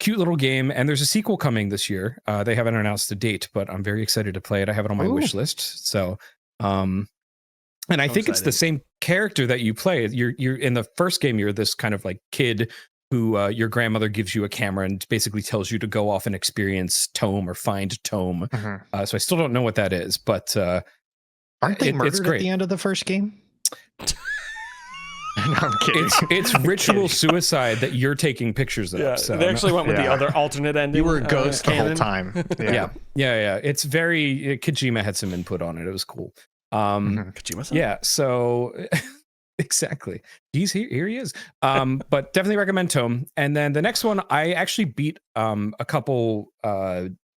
cute little game, and there's a sequel coming this year. They haven't announced a date, but I'm very excited to play it. I have it on my wish list. So, and I think it's the same character that you play. You're in the first game. You're this kind of like kid who your grandmother gives you a camera and basically tells you to go off and experience Tome or find Tome. So I still don't know what that is, but aren't they murdered at the end of the first game? No, I'm kidding. It's ritual suicide that you're taking pictures of. Yeah, so they actually went with the other alternate ending. You were a ghost the whole time. Yeah. It's very Kojima had some input on it. It was cool. Kojima-san? Yeah. So exactly, he's here he is. But definitely recommend Tome. And then the next one I actually beat a couple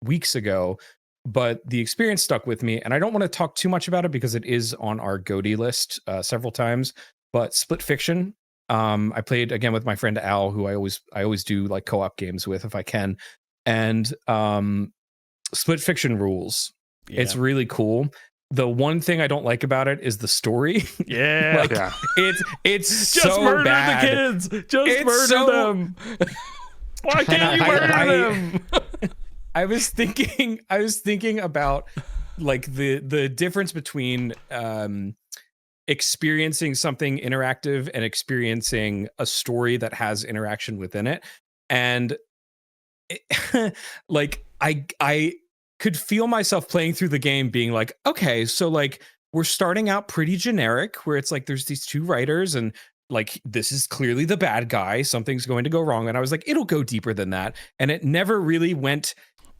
weeks ago, but the experience stuck with me, and I don't want to talk too much about it because it is on our GOTY list several times. But Split Fiction, I played again with my friend Al, who I always do like co-op games with if I can, and Split Fiction rules. Yeah. It's really cool. The one thing I don't like about it is the story. Yeah, it's just so murder bad. the kids. Just murder them. Why can't you murder them? I was thinking about like the difference between experiencing something interactive and experiencing a story that has interaction within it, and like I could feel myself playing through the game being like, okay, so like we're starting out pretty generic where it's like there's these two writers and like this is clearly the bad guy, something's going to go wrong, and I was like, it'll go deeper than that, and it never really went.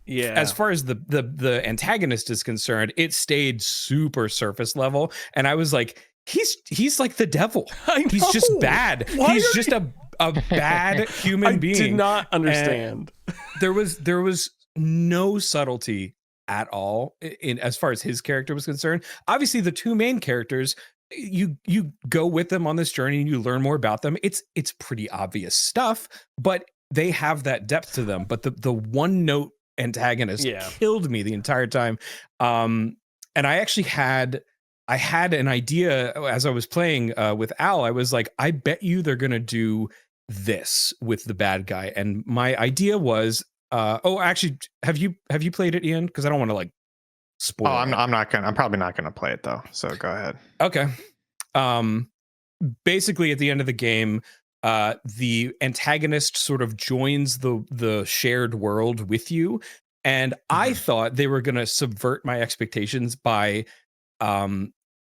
Yeah, as far as the antagonist is concerned, it stayed super surface level, and I was like, he's like the devil. He's just bad. He's just a bad human being. I did not understand. There was no subtlety at all in as far as his character was concerned. Obviously, the two main characters, you go with them on this journey and you learn more about them. It's pretty obvious stuff, but they have that depth to them. But the one note antagonist killed me the entire time. And I actually had an idea as I was playing with Al. I was like, I bet you they're gonna do this with the bad guy. And my idea was, actually, have you played it, Ian? Because I don't want to like spoil. Oh, I'm probably not gonna play it though. So go ahead. Okay. Basically, at the end of the game, the antagonist sort of joins the shared world with you, and I thought they were going to subvert my expectations by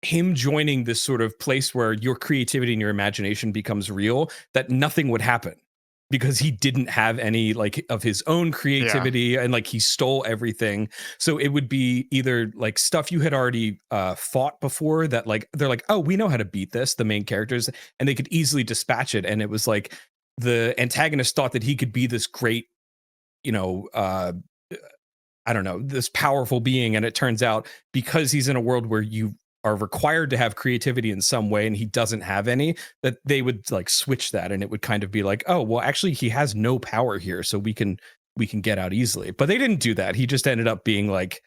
him joining this sort of place where your creativity and your imagination becomes real, that nothing would happen because he didn't have any like of his own creativity and like he stole everything. So it would be either like stuff you had already fought before that like they're like, oh, we know how to beat this, the main characters, and they could easily dispatch it. And it was like the antagonist thought that he could be this great, you know, I don't know, this powerful being. And it turns out because he's in a world where you are required to have creativity in some way and he doesn't have any, that they would like switch that, and it would kind of be like, oh well, actually he has no power here, so we can get out easily. But they didn't do that. He just ended up being like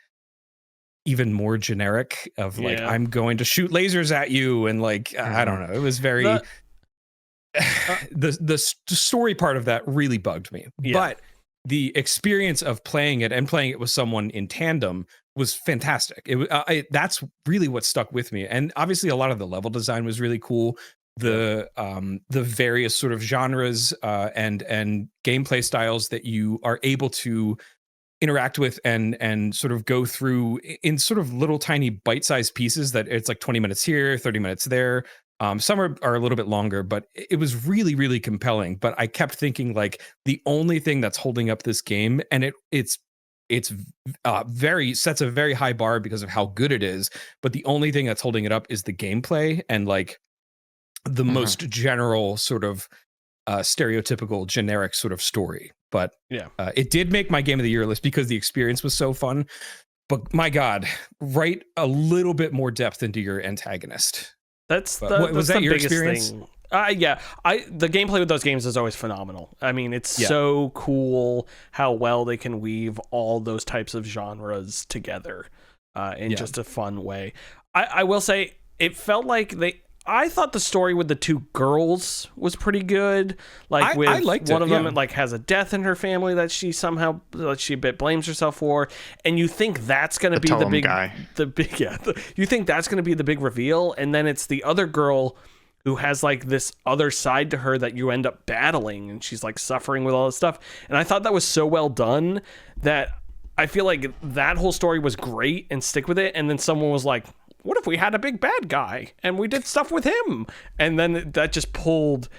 even more generic of like, I'm going to shoot lasers at you, and like I don't know, it was very the story part of that really bugged me. But the experience of playing it and playing it with someone in tandem was fantastic. That's really what stuck with me. And obviously a lot of the level design was really cool. The various sort of genres and gameplay styles that you are able to interact with and sort of go through in sort of little tiny bite-sized pieces that it's like 20 minutes here, 30 minutes there. Some are a little bit longer, but it was really, really compelling. But I kept thinking like the only thing that's holding up this game, and it's sets a very high bar because of how good it is. But the only thing that's holding it up is the gameplay and like the most general sort of stereotypical generic sort of story. But it did make my game of the year list because the experience was so fun. But my God, write a little bit more depth into your antagonist. That's was that your experience? Thing. Yeah, the gameplay with those games is always phenomenal. I mean, it's so cool how well they can weave all those types of genres together in just a fun way. I will say it felt like I thought the story with the two girls was pretty good. Like I liked one of them like has a death in her family that she somehow a bit blames herself for, and you think that's going to be you think that's going to be the big reveal, and then it's the other girl who has like this other side to her that you end up battling, and she's like suffering with all this stuff. And I thought that was so well done that I feel like that whole story was great and stick with it. And then someone was like, what if we had a big bad guy and we did stuff with him? And then that just pulled,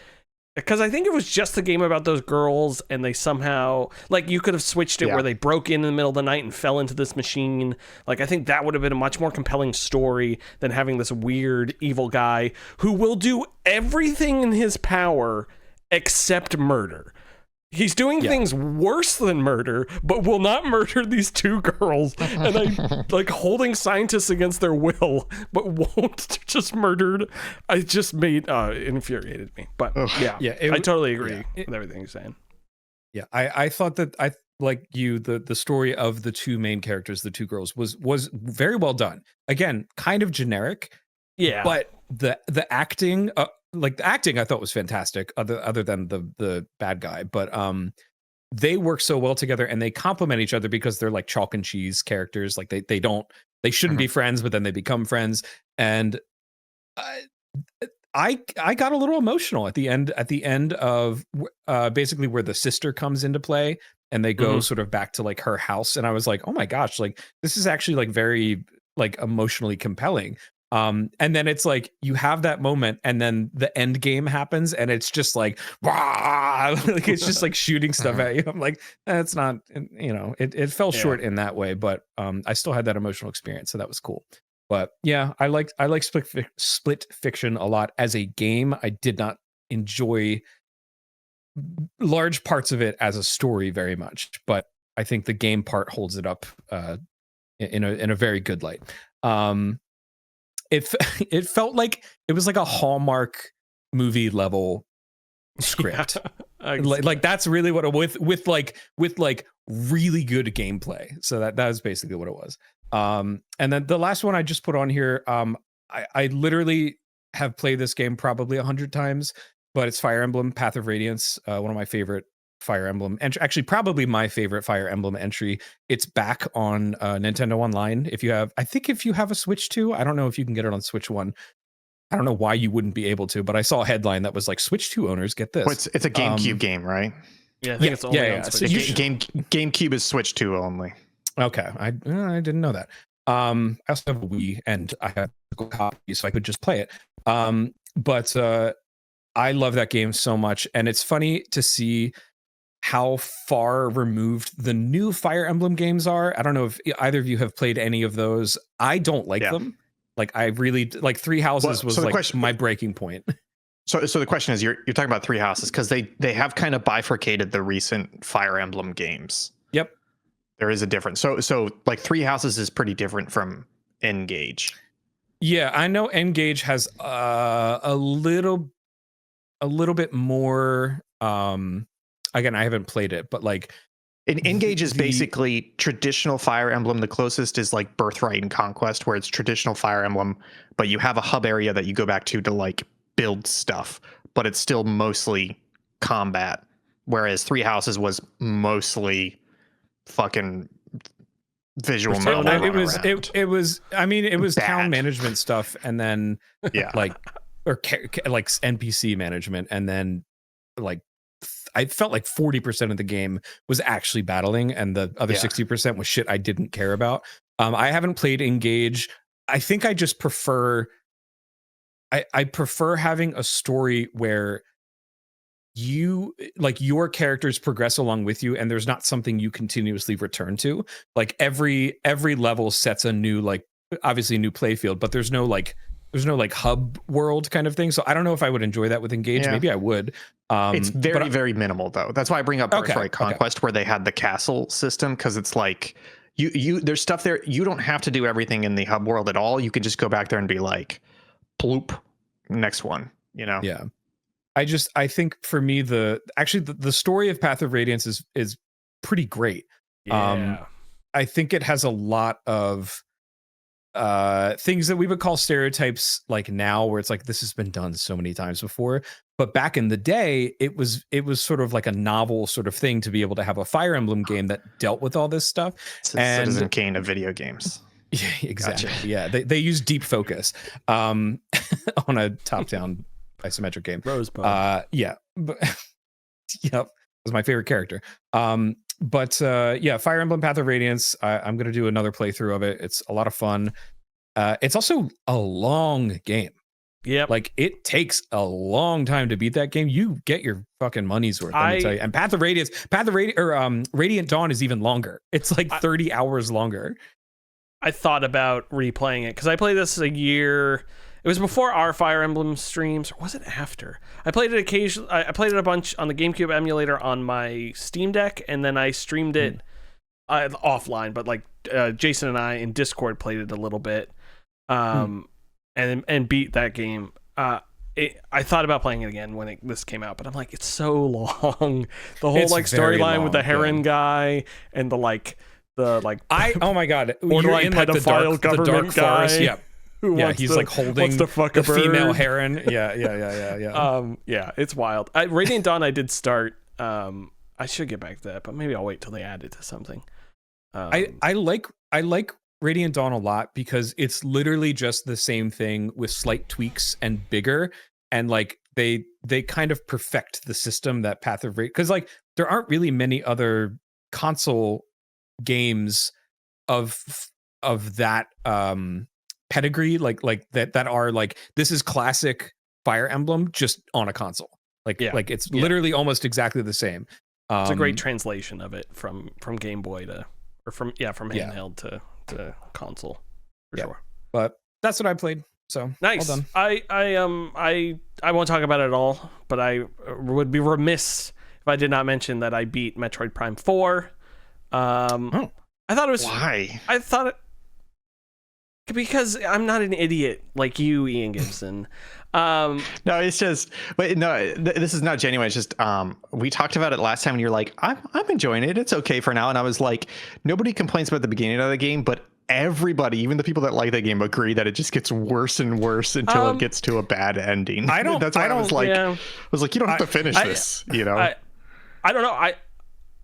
because I think it was just the game about those girls, and they somehow, like, you could have switched it where they broke in the middle of the night and fell into this machine. Like, I think that would have been a much more compelling story than having this weird evil guy who will do everything in his power except murder. He's doing things worse than murder, but will not murder these two girls, and like holding scientists against their will, but won't just murdered. I just made infuriated me. But I totally agree with everything you're saying. Yeah, I thought that the story of the two main characters, the two girls, was very well done. Again, kind of generic. Yeah, but the acting. The acting I thought was fantastic, other than the bad guy, but they work so well together, and they complement each other because they're like chalk and cheese characters. Like they shouldn't be friends, but then they become friends. And I got a little emotional at the end of basically where the sister comes into play, and they go sort of back to like her house, and I was like, oh my gosh, like this is actually like very like emotionally compelling. And then it's like you have that moment, and then the end game happens, and it's just like, like it's just like shooting stuff at you. I'm like, that's not, it fell short in that way, but I still had that emotional experience, so that was cool. But yeah, I like Split Fiction a lot as a game. I did not enjoy large parts of it as a story very much, but I think the game part holds it up in a very good light. It felt like it was like a Hallmark movie level script. Like that's really what it with really good gameplay. So that was basically what it was. And then the last one I just put on here, I literally have played this game probably 100 times, but it's Fire Emblem Path of Radiance, one of my favorite Fire Emblem entry, actually probably my favorite Fire Emblem entry. It's back on Nintendo Online. If you have a Switch 2, I don't know if you can get it on Switch 1. I don't know why you wouldn't be able to, but I saw a headline that was like, Switch 2 owners, get this. Well, it's a GameCube game, right? Yeah, I think it's only on Switch. GameCube is Switch 2 only. Okay, I didn't know that. I also have a Wii, and I have a copy, so I could just play it. But I love that game so much, and it's funny to see how far removed the new Fire Emblem games are. I don't know if either of you have played any of those. I don't like them. Like I really like Three Houses was like my breaking point. So the question is, you're talking about Three Houses because they have kind of bifurcated the recent Fire Emblem games. Yep. There is a difference. So like Three Houses is pretty different from N-Gage. Yeah, I know N-Gage has a little bit more again, I haven't played it, but like N-Gage is basically traditional Fire Emblem. The closest is like Birthright and Conquest, where it's traditional Fire Emblem, but you have a hub area that you go back to like build stuff, but it's still mostly combat. Whereas Three Houses was mostly fucking visual. It was bad. Town management stuff, and then like NPC management, and then like I felt like 40% of the game was actually battling, and the other 60% was shit I didn't care about. I haven't played N-Gage. I think I just prefer I prefer having a story where you like your characters progress along with you, and there's not something you continuously return to. Like every level sets a new, like obviously new play field, but there's no like hub world kind of thing. So I don't know if I would enjoy that with N-Gage. Maybe I would. It's very minimal though. That's why I bring up Birthright Conquest, where they had the castle system, because it's like you there's stuff there. You don't have to do everything in the hub world at all. You can just go back there and be like, bloop, next one, Yeah. I think for me, the story of Path of Radiance is pretty great. Yeah. I think it has a lot of things that we would call stereotypes like now, where it's like, this has been done so many times before. But back in the day, it was sort of like a novel sort of thing to be able to have a Fire Emblem game that dealt with all this stuff. And Citizen Kane of video games. Yeah, exactly. Gotcha. Yeah, they use deep focus on a top-down isometric game. Rosebud. Yeah. Yep. Was my favorite character. Yeah, Fire Emblem Path of Radiance. I'm gonna do another playthrough of it. It's a lot of fun. It's also a long game. Yep. Like, it takes a long time to beat that game. You get your fucking money's worth, let me tell you. And Radiant Dawn is even longer. It's like 30 hours longer. I thought about replaying it because I played this a year. It was before our Fire Emblem streams, or was it after? I played it occasionally. I played it a bunch on the GameCube emulator on my Steam Deck, and then I streamed it offline. But like Jason and I in Discord played it a little bit, and beat that game. I thought about playing it again when this came out, but I'm like, it's so long. The whole like storyline with the heron guy and oh my god, you're in like the dark forest. Yeah. He's like holding the female heron. Yeah. It's wild. Radiant Dawn I did start. I should get back to that, but maybe I'll wait till they add it to something. I like Radiant Dawn a lot because it's literally just the same thing with slight tweaks and bigger, and like they kind of perfect the system that Path of Radiance, because like there aren't really many other console games of that pedigree like that are like, this is classic Fire Emblem just on a console. Like it's literally almost exactly the same. It's a great translation of it from Game Boy from handheld to console for sure. But that's what I played. So nice. Well done. I won't talk about it at all, but I would be remiss if I did not mention that I beat Metroid Prime 4. I thought it was why? I thought it because I'm not an idiot like you, Ian Gibson. No, it's just, but no, this is not genuine. It's just, we talked about it last time and you're like, I'm enjoying it. It's okay for now. And I was like, nobody complains about the beginning of the game, but everybody, even the people that like the game, agree that it just gets worse and worse until it gets to a bad ending. That's why I was like, you don't have to finish this, I don't know.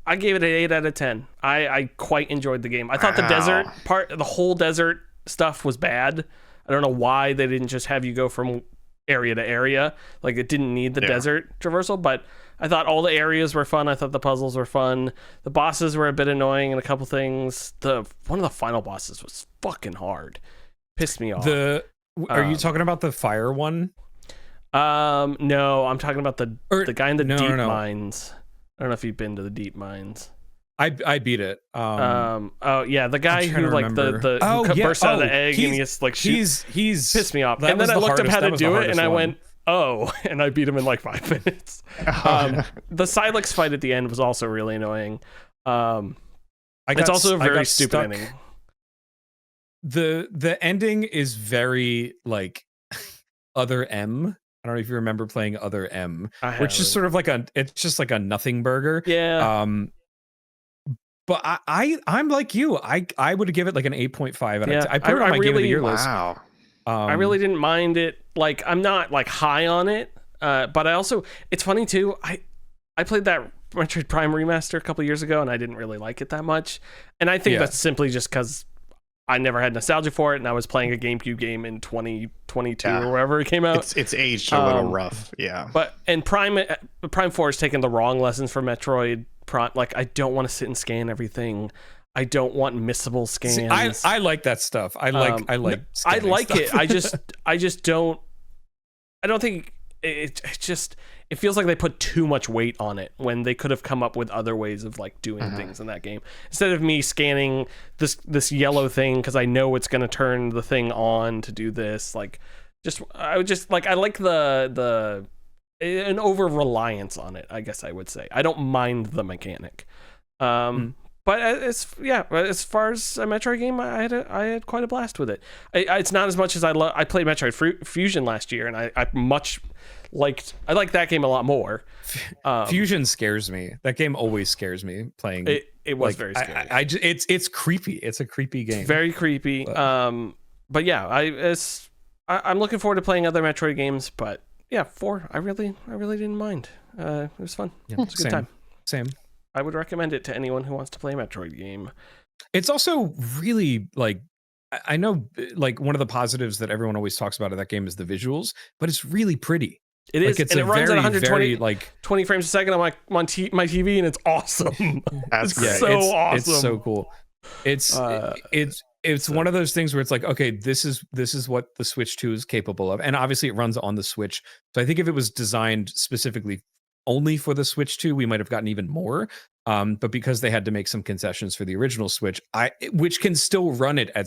I gave it an 8 out of 10. I quite enjoyed the game. I thought the whole desert stuff was bad. I don't know why they didn't just have you go from area to area. Like, it didn't need the desert traversal, but I thought all the areas were fun. I thought the puzzles were fun. The bosses were a bit annoying in a couple things. One of the final bosses was fucking hard. Pissed me off. Are you talking about the fire one? No, I'm talking about the guy in the deep mines. I don't know if you've been to the deep mines. I beat it. The guy who like bursts out of the egg and he's like he's pissed me off. And then I looked up how to do it and I went, and I beat him in like 5 minutes. The Silex fight at the end was also really annoying. It's also a very stupid ending. The ending is very like Other M. I don't know if you remember playing Other M, which is sort of like it's just like a nothing burger. Yeah. But I'm like you. I would give it like an 8.5 out of 10. I put it on my game of the year list. Wow. I really didn't mind it. Like, I'm not like high on it. But I also, it's funny too. I played that Metroid Prime remaster a couple years ago and I didn't really like it that much. And I think that's simply just because I never had nostalgia for it and I was playing a GameCube game in 2022 or wherever it came out. It's aged a little rough. Yeah. And Prime 4 has taken the wrong lessons from Metroid Prime. Like, I don't want to sit and scan everything. I don't want missable scans. See, I like that stuff. I like stuff. It. I just don't. I don't think it feels like they put too much weight on it when they could have come up with other ways of like doing things in that game instead of me scanning this yellow thing because I know it's going to turn the thing on to do this. Like, I like the an over reliance on it. I guess I would say I don't mind the mechanic. But as far as a Metroid game, I had quite a blast with it. It's not as much as I played Metroid Fusion last year, and I liked that game a lot more. Fusion scares me. That game always scares me playing. It was very scary. It's creepy. It's a creepy game. It's very creepy. But yeah, I'm looking forward to playing other Metroid games. But yeah, 4 I really didn't mind. It was fun. Yeah, it was a good time. Same. I would recommend it to anyone who wants to play a Metroid game. It's also really like, I know like one of the positives that everyone always talks about of that game is the visuals, but it's really pretty. It is, and it runs at 120 20 frames a second on my TV, and it's awesome. It's awesome. It's so cool. It's one of those things where it's like, okay, this is what the Switch 2 is capable of, and obviously it runs on the Switch. So I think if it was designed specifically only for the Switch 2, we might have gotten even more. But because they had to make some concessions for the original Switch, which can still run it at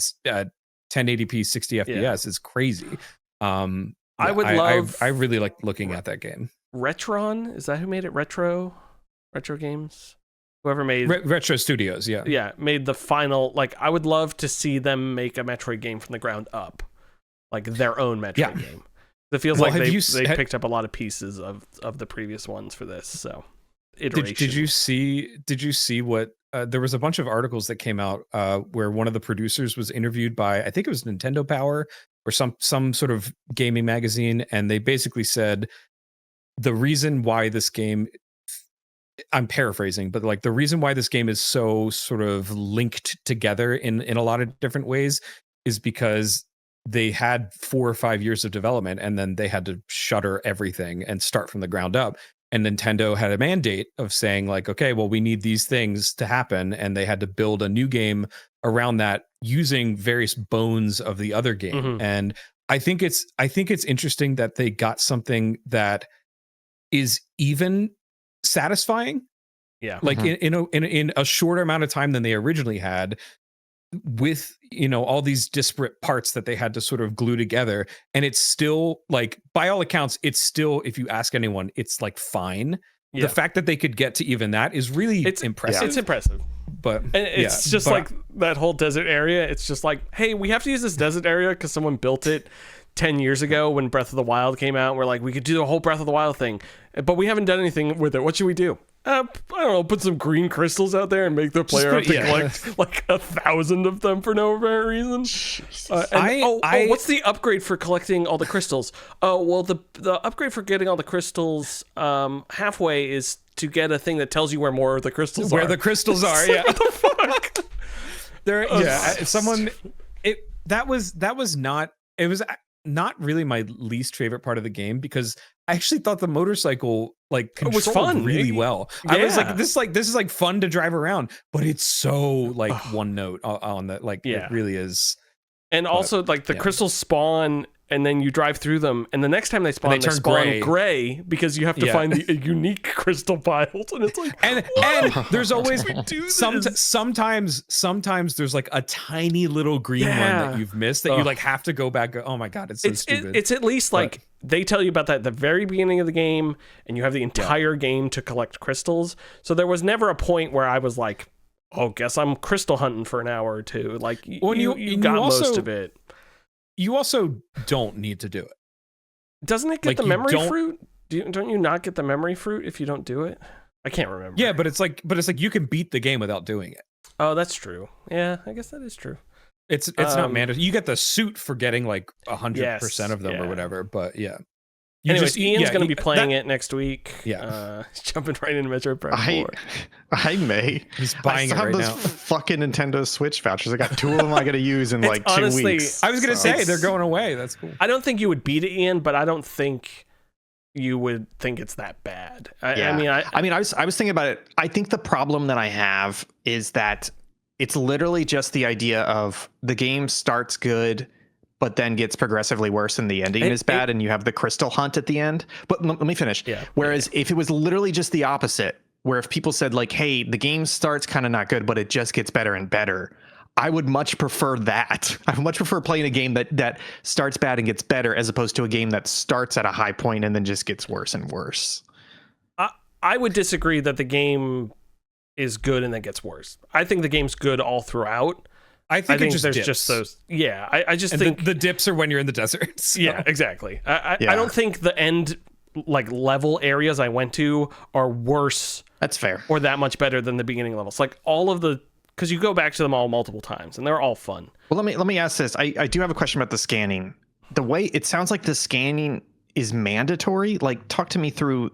1080p 60 FPS, is crazy. I really like looking at that game. Retron, is that who made it? Retro Games, whoever made Retro Studios, made the final. Like, I would love to see them make a Metroid game from the ground up, like their own Metroid game. It feels like they picked up a lot of pieces of the previous ones for this. So, iteration. Did you see what? There was a bunch of articles that came out where one of the producers was interviewed by, I think it was Nintendo Power or some sort of gaming magazine, and they basically said the reason why this game, I'm paraphrasing, but like the reason why this game is so sort of linked together in a lot of different ways is because they had 4 or 5 years of development, and then they had to shutter everything and start from the ground up. And Nintendo had a mandate of saying like, okay, well, we need these things to happen. And they had to build a new game around that using various bones of the other game. Mm-hmm. And I think it's interesting that they got something that is even satisfying. Yeah. Like in a shorter amount of time than they originally had, with all these disparate parts that they had to sort of glue together. And it's still like, by all accounts, it's still, if you ask anyone, it's like fine. Yeah. The fact that they could get to even that is really impressive. It's impressive. But and it's just like that whole desert area. It's just like, hey, we have to use this desert area because someone built it 10 years ago when Breath of the Wild came out. We're like, we could do the whole Breath of the Wild thing, but we haven't done anything with it. What should we do? I don't know, put some green crystals out there and make the player have to collect like 1,000 of them for no apparent reason. What's the upgrade for collecting all the crystals? Oh, well, the upgrade for getting all the crystals halfway is to get a thing that tells you where more of the crystals are. Where the crystals are, yeah. What the fuck? That was not really my least favorite part of the game, because I actually thought the motorcycle was fun really well. Yeah. I was like, this is like fun to drive around, but it's so like one note on that. Like, it really is. And also like the crystals spawn and then you drive through them, and the next time they spawn gray because you have to find the unique crystal piles, and it's like, and there's always sometimes there's like a tiny little green one that you've missed that you like have to go back. Oh my god, it's so stupid. It's at least like they tell you about that at the very beginning of the game, and you have the entire game to collect crystals. So there was never a point where I was like, oh, guess I'm crystal hunting for an hour or two. Like, you got most of it. You also don't need to do it. Doesn't it get the memory fruit? Don't you not get the memory fruit if you don't do it? I can't remember. Yeah, but it's like you can beat the game without doing it. Oh, that's true. Yeah, I guess that is true. It's not mandatory. You get the suit for getting like 100% of them or whatever. But yeah. Anyways, Ian's going to be playing it next week. Yeah. Jumping right into Metroid Prime 4. I may. He's buying it right now. Fucking Nintendo Switch vouchers. I got 2 of them I got to use in like 2 weeks. I was going to say, they're going away. That's cool. I don't think you would beat it, Ian, but I don't think you would think it's that bad. I was thinking about it. I think the problem that I have is that it's literally just the idea of the game starts good, but then gets progressively worse and the ending is bad, and you have the crystal hunt at the end. But let me finish. Yeah. Whereas if it was literally just the opposite, where if people said like, hey, the game starts kind of not good, but it just gets better and better, I would much prefer that. I would much prefer playing a game that starts bad and gets better, as opposed to a game that starts at a high point and then just gets worse and worse. I would disagree that the game is good and then gets worse. I think the game's good all throughout. I think it just there's dips. just those. Yeah, I just and think the dips are when you're in the desert. So. Yeah, exactly. I don't think the end like level areas I went to are worse. That's fair. Or that much better than the beginning levels. Like all of the, because you go back to them all multiple times and they're all fun. Well, let me ask this. I do have a question about the scanning. The way it sounds like the scanning is mandatory. Like, talk to me through.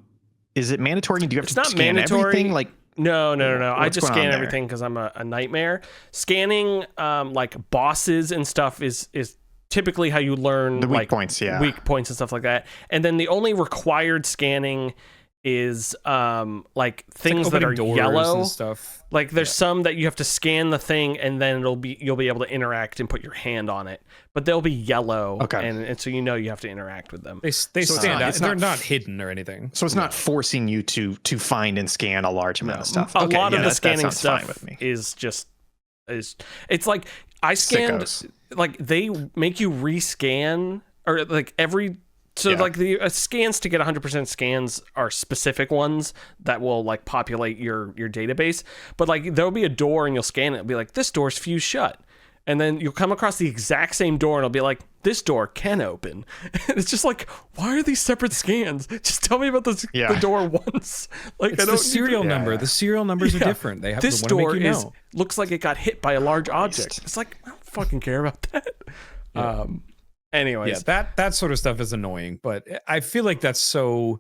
Is it mandatory? Do you have to scan everything? Like, no. I just scan everything because I'm a nightmare. Scanning like bosses and stuff is typically how you learn the weak like points, weak points and stuff like that. And then the only required scanning is like things that are yellow and stuff. Like there's some that you have to scan the thing and then you'll be able to interact and put your hand on it, but they'll be yellow. Okay. And so you have to interact with them. They stand out. They're not hidden or anything. So it's not forcing you to find and scan a large amount of stuff. A lot of the scanning stuff is just it's like I scanned Sickos. Like they make you rescan or like every. So like the scans to get 100% scans are specific ones that will like populate your database. But like there'll be a door and you'll scan it. It'll be like, this door's fused shut. And then you'll come across the exact same door and it'll be like, this door can open. And it's just like, why are these separate scans? Just tell me about the door once. Like it's the serial number. Yeah. The serial numbers are different. They have this to door make you know. Looks like it got hit by a large object. It's like, I don't fucking care about that. Yeah. Anyways, that sort of stuff is annoying, but I feel like that's so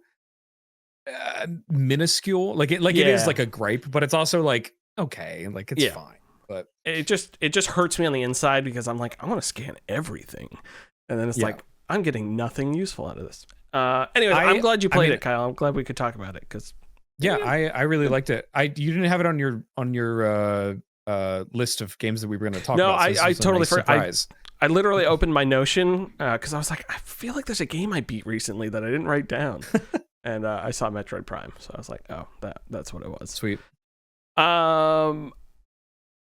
minuscule. Like it is like a gripe, but it's also like okay, like it's fine. But it just hurts me on the inside because I'm like I want to scan everything, and then it's like I'm getting nothing useful out of this. Anyways, I'm glad you played it, Kyle. I'm glad we could talk about it because I really liked it. You didn't have it on your list of games that we were going to talk about. No, I totally forgot. I literally opened my Notion because I was like, I feel like there's a game I beat recently that I didn't write down, and I saw Metroid Prime, so I was like, oh, that's what it was. Sweet.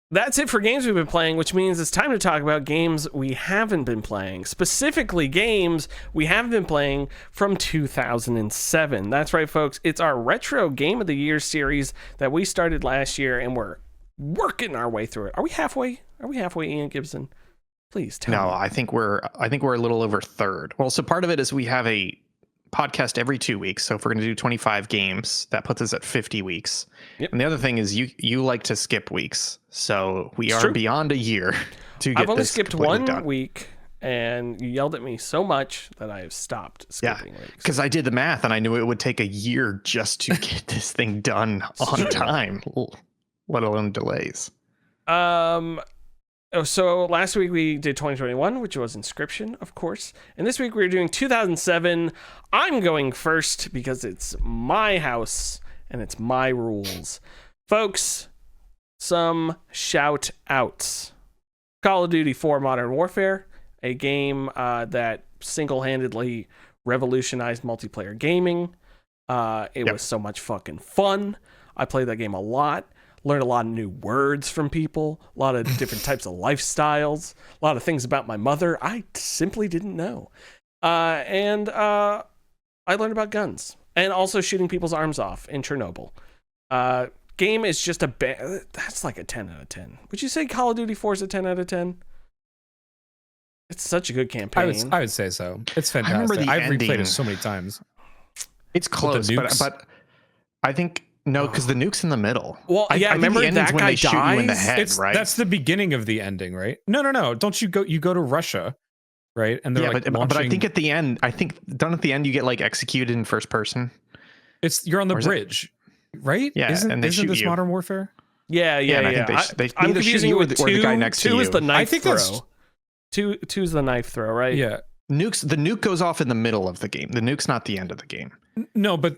That's it for games we've been playing, which means it's time to talk about games we haven't been playing. Specifically, games we haven't been playing from 2007. That's right, folks. It's our Retro Game of the Year series that we started last year, and we're working our way through it. Are we halfway? Ian Gibson? Please tell me. No, I think we're a little over third. Well, so part of it is we have a podcast every 2 weeks. So if we're going to do 25 games, that puts us at 50 weeks. Yep. And the other thing is you like to skip weeks. So we are beyond a year to get I've only this skipped one done. week, and you yelled at me so much that I have stopped skipping weeks. Because I did the math and I knew it would take a year just to get this thing done on time, let alone delays. So last week we did 2021, which was Inscription, of course. And this week we're doing 2007. I'm going first because it's my house and it's my rules. Folks, some shout outs. Call of Duty 4 Modern Warfare, a game that single-handedly revolutionized multiplayer gaming. It was so much fucking fun. I played that game a lot. Learned a lot of new words from people, a lot of different types of lifestyles, a lot of things about my mother I simply didn't know. And I learned about guns and also shooting people's arms off in Chernobyl. Game is just that's like a 10 out of 10. Would you say Call of Duty 4 is a 10 out of 10? It's such a good campaign. I would say so. It's fantastic. I've replayed it so many times. It's close, but I think... No, because the nuke's in the middle. Well, I remember think that guy shoot you in the head, right? That's the beginning of the ending, right? No. Don't you go? You go to Russia, right? And they're but I think at the end, don't at the end you get like executed in first person. You're on the bridge, right? Yeah, isn't this Modern Warfare? Yeah. I think I'm confusing you with the guy next to you. 2 is the knife throw. 2 is the knife throw, right? Yeah. The nuke goes off in the middle of the game. The nuke's not the end of the game. No, but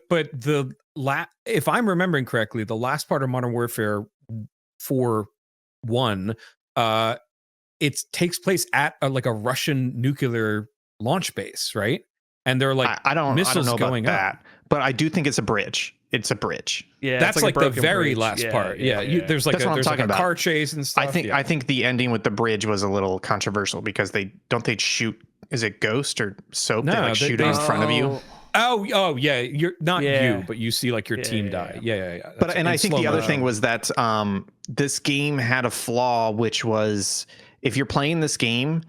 if I'm remembering correctly, the last part of Modern Warfare 4.1, it takes place at a Russian nuclear launch base, right? And there are I don't know going about that, but I do think it's a bridge. It's a bridge. Yeah, that's like the very bridge. last part. Yeah. There's that's what I'm talking about. Car chase and stuff. I think the ending with the bridge was a little controversial because they shoot. Is it Ghost or Soap? No, they shoot it in front of you. Oh yeah, you're not you, but you see like your team die. Yeah. But I think the other thing was that this game had a flaw, which was if you're playing this game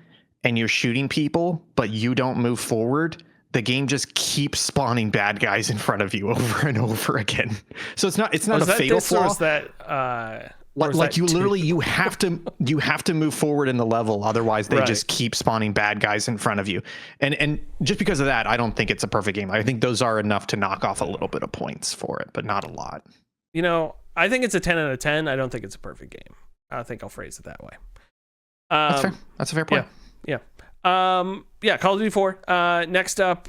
and you're shooting people, but you don't move forward, the game just keeps spawning bad guys in front of you over and over again. So it's not a fatal flaw. Or is that like you literally you have to move forward in the level, otherwise they just keep spawning bad guys in front of you. And just because of that, I don't think it's a perfect game. I think those are enough to knock off a little bit of points for it, but not a lot. You know, I think it's a 10 out of 10. I don't think it's a perfect game. I think I'll phrase it that way. That's fair. That's a fair point. Yeah. Call of Duty 4. Next up,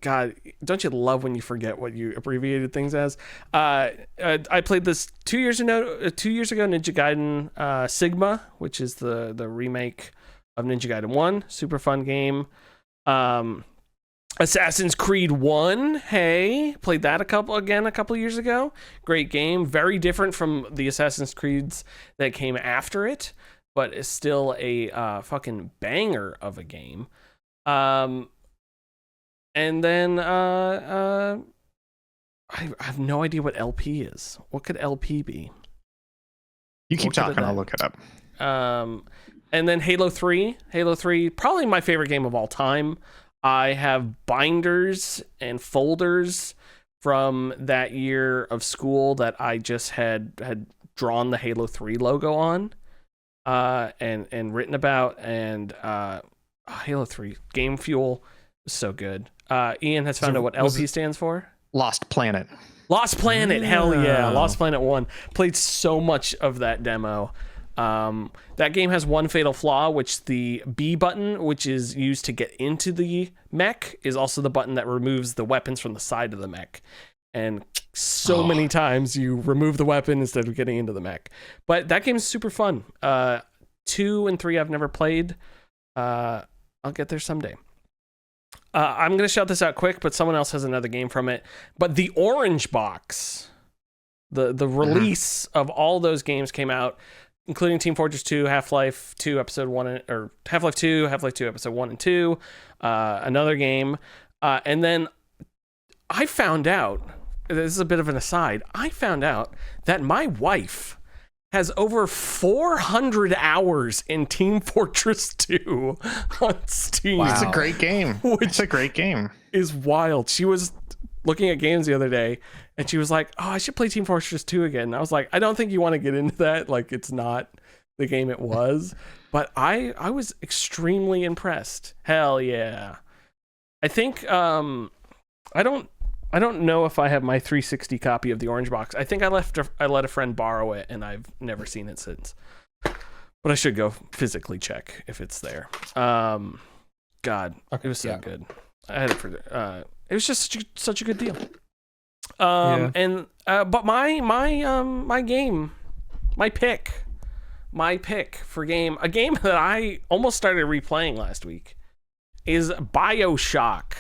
God, don't you love when you forget what you abbreviated things as? I played this 2 years ago, Ninja Gaiden Sigma, which is the remake of Ninja Gaiden 1. Super fun game. Assassin's Creed 1, hey, played that a couple years ago. Great game, very different from the Assassin's Creeds that came after it, but it's still a fucking banger of a game. And then I have no idea what LP is. What could LP be? You keep talking, I'll look it up. And then Halo 3, probably my favorite game of all time. I have binders and folders from that year of school that I just had drawn the Halo 3 logo on, and written about. And Halo 3 Game Fuel was so good. Ian has found out what LP stands for. Lost Planet. Hell yeah. Lost Planet 1. Played so much of that demo. That game has one fatal flaw, which the B button, which is used to get into the mech, is also the button that removes the weapons from the side of the mech. And so many times you remove the weapon instead of getting into the mech. But that game is super fun. 2 and 3 I've never played. I'll get there someday. I'm going to shout this out quick, but someone else has another game from it. But the Orange Box, the release of all those games came out, including Team Fortress 2, Half-Life 2, Episode 1, or Half-Life 2, Episode 1 and 2, another game. And then I found out, this is a bit of an aside, I found out that my wife has over 400 hours in Team Fortress 2 on Steam. Wow. It's a great game. It's a great game. Is wild. She was looking at games the other day, and she was like, oh, I should play Team Fortress 2 again. And I was like, I don't think you want to get into that. Like, it's not the game it was. But I was extremely impressed. Hell yeah. I think, I don't know if I have my 360 copy of the Orange Box. I think I let a friend borrow it, and I've never seen it since. But I should go physically check if it's there. God, it was so good. I had it for it was just such a good deal. And but my pick for game, a game that I almost started replaying last week, is BioShock.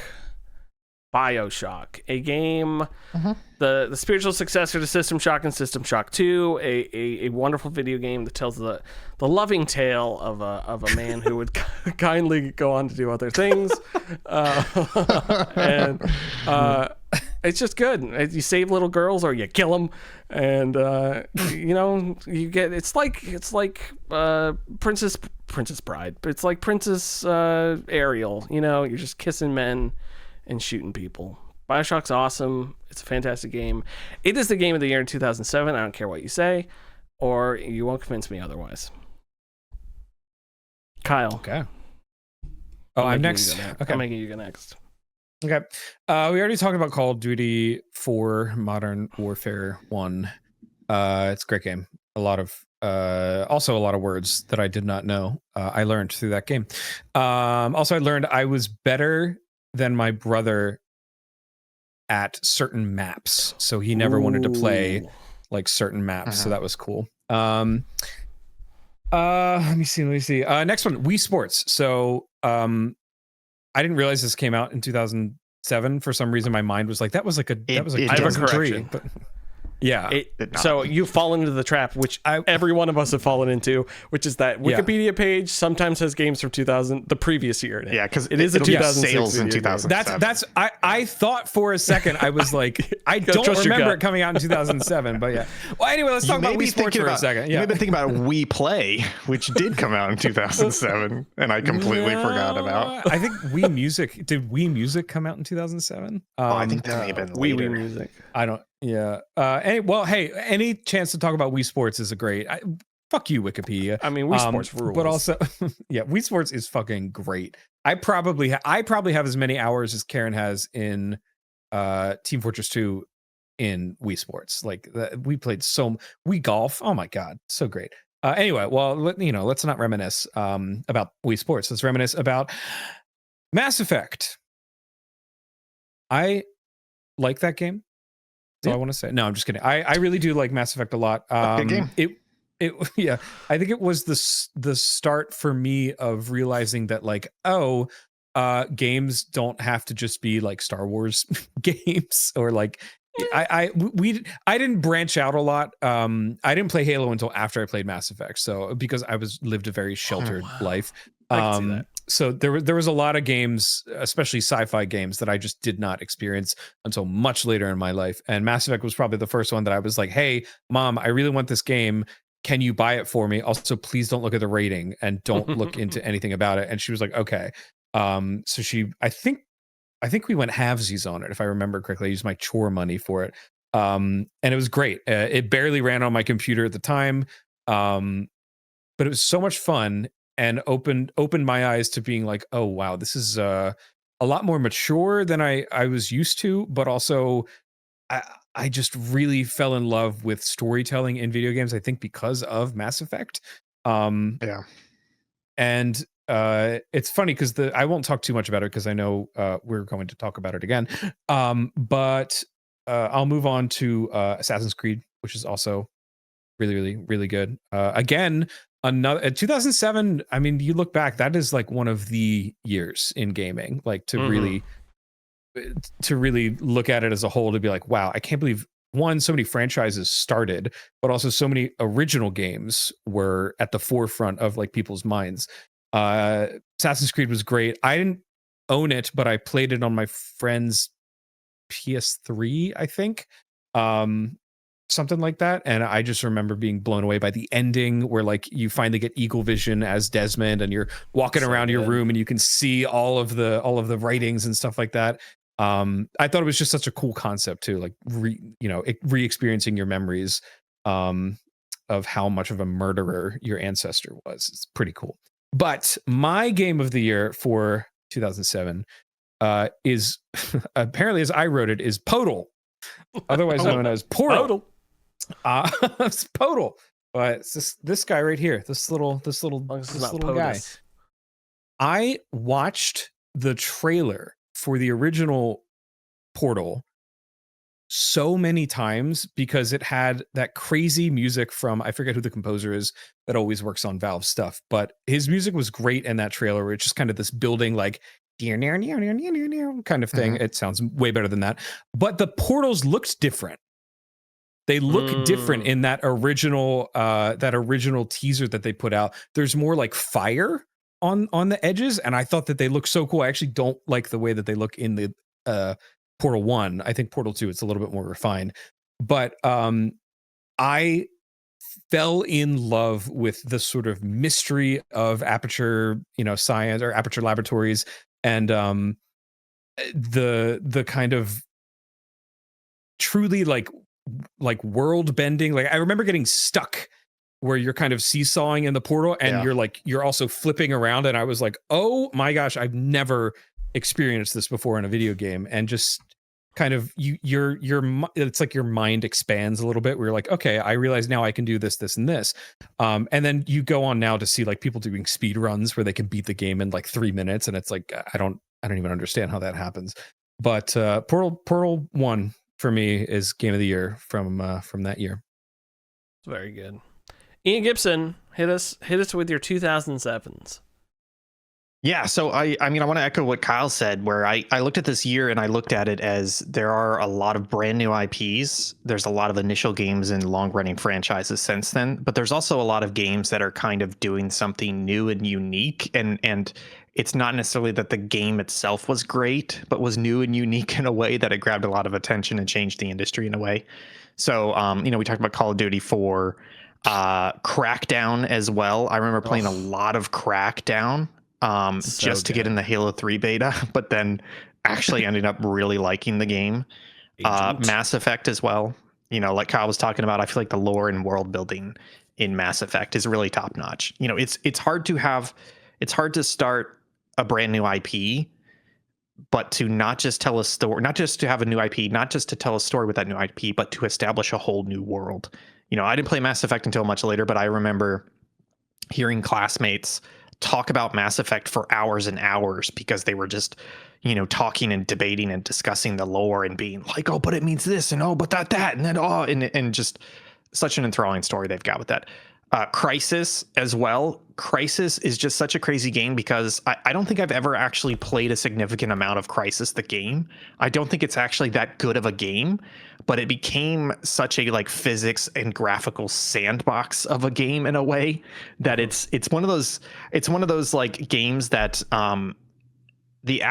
A game, the spiritual successor to System Shock and System Shock 2, a wonderful video game that tells the loving tale of a man who would kindly go on to do other things, and it's just good. You save little girls or you kill them, and you get it's like Princess Bride, but it's like Princess Ariel. You're just kissing men and shooting people. BioShock's awesome. It's a fantastic game. It is the game of the year in 2007. I don't care what you say, or you won't convince me otherwise. Kyle. Okay. Oh, I'm next. Okay. I'm making you go next. Okay. We already talked about Call of Duty 4 Modern Warfare 1. It's a great game. Also a lot of words that I did not know. I learned through that game. Also, I learned I was better than my brother at certain maps, so he never wanted to play like certain maps. So that was cool. Let me see. Next one, Wii Sports. So I didn't realize this came out in 2007. For some reason, my mind was like, that was like a 2003. But Yeah. So you fall into the trap, which every one of us have fallen into, which is that Wikipedia page sometimes has games from the previous year. Yeah, because it is a 2006 sales in 2007. That's I thought for a second, I was like, I don't remember it coming out in 2007, but yeah. Well, anyway, let's talk about Wii Sports for a second. Yeah. You may have been thinking about Wii Play, which did come out in 2007, and I completely forgot about. I think Wii Music, did Wii Music come out in 2007? I think that may have been later. Wii Music. I don't. Yeah. Hey, any chance to talk about Wii Sports is a great. Fuck you, Wikipedia. I mean, Wii Sports rules. But also, yeah, Wii Sports is fucking great. I probably have as many hours as Karen has in Team Fortress 2 in Wii Sports. Like we played Wii Golf. Oh my god, so great. Anyway, well, let's not reminisce about Wii Sports. Let's reminisce about Mass Effect. I like that game. That's all I want to say. No, I'm just kidding. I really do like Mass Effect a lot. Good game. Yeah. I think it was the start for me of realizing that games don't have to just be like Star Wars games or like I didn't branch out a lot. I didn't play Halo until after I played Mass Effect. So because I lived a very sheltered life. I can see that. So there was a lot of games, especially sci-fi games, that I just did not experience until much later in my life. And Mass Effect was probably the first one that I was like, "Hey, Mom, I really want this game. Can you buy it for me? Also, please don't look at the rating and don't look into anything about it." And she was like, "Okay." So I think we went halvesies on it, if I remember correctly. I used my chore money for it, and it was great. It barely ran on my computer at the time, but it was so much fun. And opened my eyes to being like, oh wow, this is a lot more mature than I was used to, but also I just really fell in love with storytelling in video games. I think because of Mass Effect. Yeah, and it's funny because I won't talk too much about it because I know we're going to talk about it again. But I'll move on to Assassin's Creed, which is also really, really, really good. Again. Another 2007. I mean, you look back, that is like one of the years in gaming, like to really look at it as a whole, to be like, wow, I can't believe so many franchises started, but also so many original games were at the forefront of like people's minds. Assassin's Creed was great. I didn't own it, but I played it on my friend's PS3, I think. Something like that, and I just remember being blown away by the ending, where like you finally get eagle vision as Desmond, and you're walking around your room, and you can see all of the writings and stuff like that. I thought it was just such a cool concept too, like re-experiencing your memories of how much of a murderer your ancestor was. It's pretty cool. But my game of the year for 2007 is apparently, as I wrote it, is Podal, otherwise known as Portal. It's Podal, but it's this guy right here, this little guy. I watched the trailer for the original Portal so many times because it had that crazy music from, I forget who the composer is that always works on Valve stuff, but his music was great in that trailer, where it's just kind of this building like kind of thing. It sounds way better than that, but the portals looked different. They look different in that original teaser that they put out. There's more like fire on the edges, and I thought that they look so cool. I actually don't like the way that they look in the Portal 1. I think Portal 2, it's a little bit more refined, but I fell in love with the sort of mystery of Aperture, science, or Aperture Laboratories, and the kind of truly like world bending. Like I remember getting stuck where you're kind of seesawing in the portal, and you're also flipping around, and I was like, oh my gosh, I've never experienced this before in a video game. And just kind of it's like your mind expands a little bit, where you're like, okay, I realize now I can do this, this, and this. And then you go on now to see like people doing speed runs where they can beat the game in like 3 minutes, and it's like I don't even understand how that happens. But Portal 1 for me is game of the year from that year. Very good. Ian Gibson, hit us with your 2007s. Yeah, so I mean, I want to echo what Kyle said, where I looked at this year and I looked at it as there are a lot of brand new IPs. There's a lot of initial games and long running franchises since then, but there's also a lot of games that are kind of doing something new and unique. And it's not necessarily that the game itself was great, but was new and unique in a way that it grabbed a lot of attention and changed the industry in a way. So, we talked about Call of Duty 4, Crackdown as well. I remember playing a lot of Crackdown. Just to get in the Halo 3 beta, but then actually ended up really liking the game. Mass Effect as well. Like Kyle was talking about, I feel like the lore and world building in Mass Effect is really top notch. It's hard to start a brand new IP, but to not just tell a story, not just to have a new IP, not just to tell a story with that new IP, but to establish a whole new world. I didn't play Mass Effect until much later, but I remember hearing classmates talk about Mass Effect for hours and hours because they were just, talking and debating and discussing the lore and being like, oh, but it means this, and oh, but that, and then, oh, and just such an enthralling story they've got with that. Crysis as well. Crysis is just such a crazy game because I don't think I've ever actually played a significant amount of Crysis, the game. I don't think it's actually that good of a game, but it became such a like physics and graphical sandbox of a game in a way that it's one of those like games that the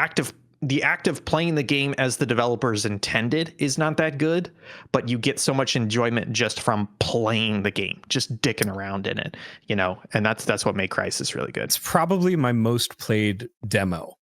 act of playing the game as the developers intended is not that good, but you get so much enjoyment just from playing the game, just dicking around in it, and that's what made Crysis really good. It's probably my most played demo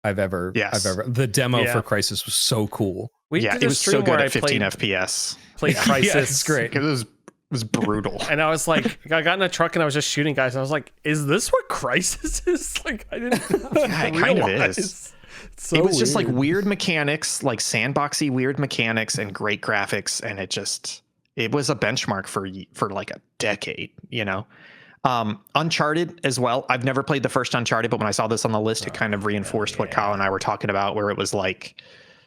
I've ever. The demo for Crysis was so cool. It was so good at 15 FPS. Played Crysis. Yeah, it's great. It was brutal. And I was like, I got in a truck and I was just shooting guys. And I was like, is this what Crysis is? Like, I didn't yeah, it kind of is. So it was just like weird mechanics, like sandboxy weird mechanics and great graphics. And it was a benchmark for like a decade, Uncharted as well. I've never played the first Uncharted, but when I saw this on the list, it kind of reinforced what Kyle and I were talking about, where it was like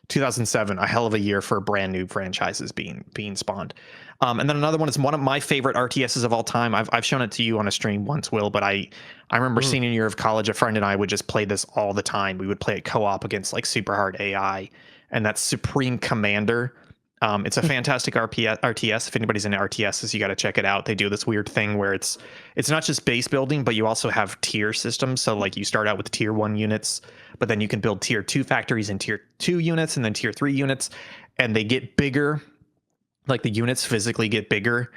2007, a hell of a year for brand new franchises being spawned. And then another one is one of my favorite RTSs of all time. I've shown it to you on a stream once, Will, but I remember senior year of college, a friend and I would just play this all the time. We would play it co-op against like super hard AI, and that's Supreme Commander. It's a fantastic RTS. If anybody's into RTSs, you got to check it out. They do this weird thing where it's not just base building, but you also have tier systems. So like you start out with tier 1 units, but then you can build tier 2 factories and tier 2 units and then tier 3 units, and they get bigger. Like the units physically get bigger,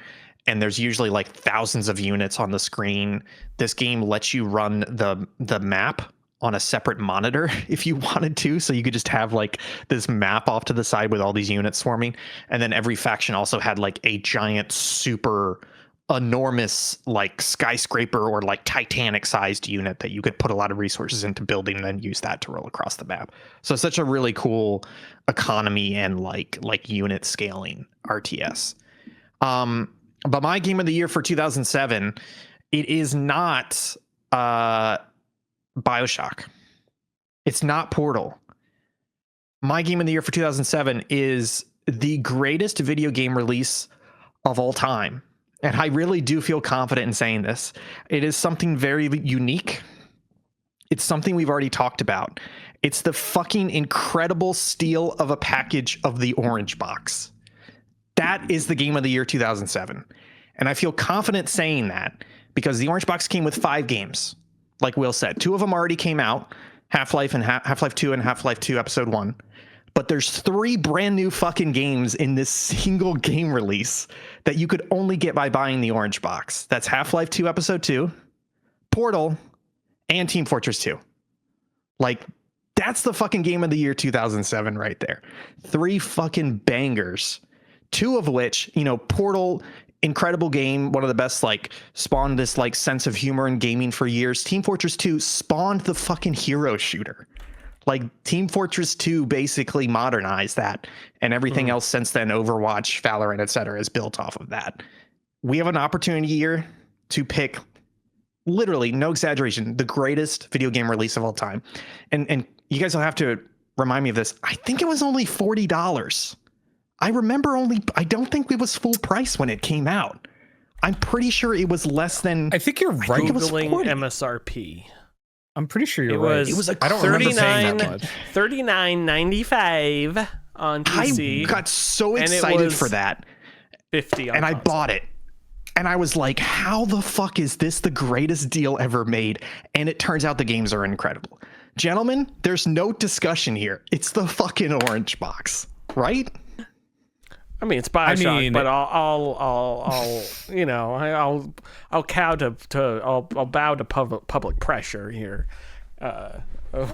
and there's usually like thousands of units on the screen. This game lets you run the map on a separate monitor if you wanted to, so you could just have like this map off to the side with all these units swarming, and then every faction also had like a giant super enormous like skyscraper or like Titanic sized unit that you could put a lot of resources into building and then use that to roll across the map. So it's such a really cool economy and like unit scaling RTS. But my game of the year for 2007, it is not BioShock. It's not Portal. My game of the year for 2007 is the greatest video game release of all time. And I really do feel confident in saying this. It is something very unique. It's something we've already talked about. It's the fucking incredible steal of a package of the Orange Box. That is the game of the year 2007. And I feel confident saying that because the Orange Box came with 5 games. Like Will said, 2 of them already came out, Half-Life and Half-Life 2 and Half-Life 2 Episode 1. But there's 3 brand new fucking games in this single game release that you could only get by buying the Orange Box. That's Half-Life 2 Episode 2, Portal, and Team Fortress 2. Like, that's the fucking game of the year 2007 right there. 3 fucking bangers. 2 of which, Portal, incredible game, one of the best, like spawned this like sense of humor in gaming for years. Team Fortress 2 spawned the fucking hero shooter. Like Team Fortress 2 basically modernized that, and everything else since then, Overwatch, Valorant, etc., is built off of that. We have an opportunity here to pick, literally, no exaggeration, the greatest video game release of all time. And you guys will have to remind me of this. I think it was only $40. I don't think it was full price when it came out. I'm pretty sure it was less than. I think you're right. Googling MSRP. I'm pretty sure you're right. It was I don't remember paying that much. $39.95 on PC. I got so excited for that. 50 on and console. I bought it. And I was like, how the fuck is this the greatest deal ever made? And it turns out the games are incredible. Gentlemen, there's no discussion here. It's the fucking orange box, right? I mean, it's BioShock, but I'll you know, I'll bow to public pressure here. I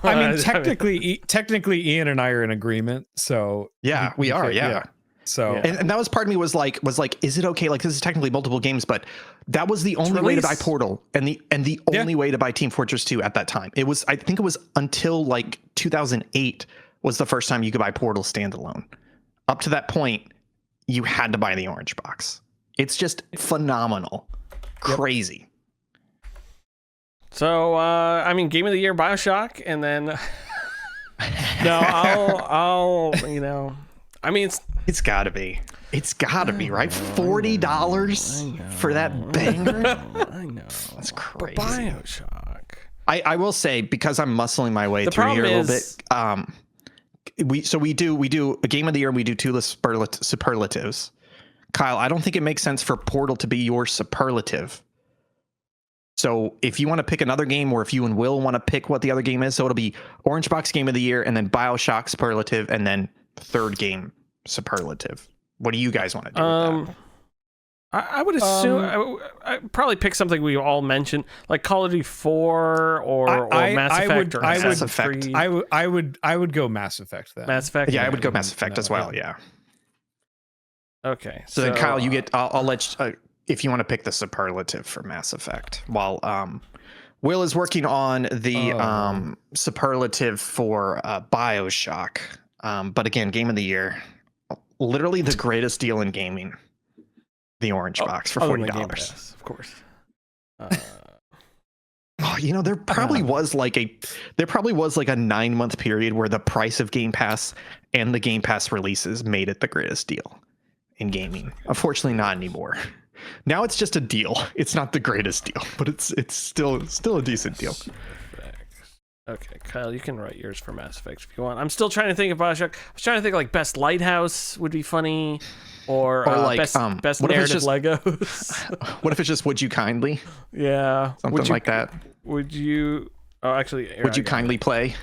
mean, technically, Ian and I are in agreement. So yeah, we are. Yeah. So and that was part of me was like, is it okay? Like, this is technically multiple games, but that was the only way to buy Portal and the only way to buy Team Fortress 2 at that time. It was, I think it was until like 2008 was the first time you could buy Portal standalone. Up to that point, you had to buy the orange box. It's just phenomenal. Crazy. So, I mean, Game of the Year, BioShock, and then no, I'll you know, I mean, it's gotta be right. $40 for that banger. I know. That's crazy. BioShock. I will say, because I'm muscling my way through here a little bit. We do a Game of the Year and we do 2 superlatives. Kyle, I don't think it makes sense for Portal to be your superlative. So if you want to pick another game, or if you and Will want to pick what the other game is, so it'll be Orange Box Game of the Year, and then BioShock superlative, and then third game superlative. What do you guys want to do with that? I would assume I'd probably pick something we all mentioned, like Call of Duty 4 or Mass Effect or Assassin's Creed. I would go Mass Effect then. Mass Effect. Yeah, I would go Mass Effect as well. Yeah. Okay. So then, Kyle, you get. I'll let you, if you want to pick the superlative for Mass Effect, while Will is working on the superlative for BioShock. But again, Game of the Year, literally the greatest deal in gaming. The orange box for $40, of course. You know, there probably was like a 9-month period where the price of Game Pass and the Game Pass releases made it the greatest deal in gaming. Unfortunately, not anymore. Now it's just a deal. It's not the greatest deal, but it's still a decent deal. Okay, Kyle, you can write yours for Mass Effect if you want. I'm still trying to think of BioShock. I was trying to think like best Lighthouse would be funny, or like best narrative Legos. What if it's just Would You Kindly? Yeah, something like that. Would you? Oh, actually, Would You Kindly play?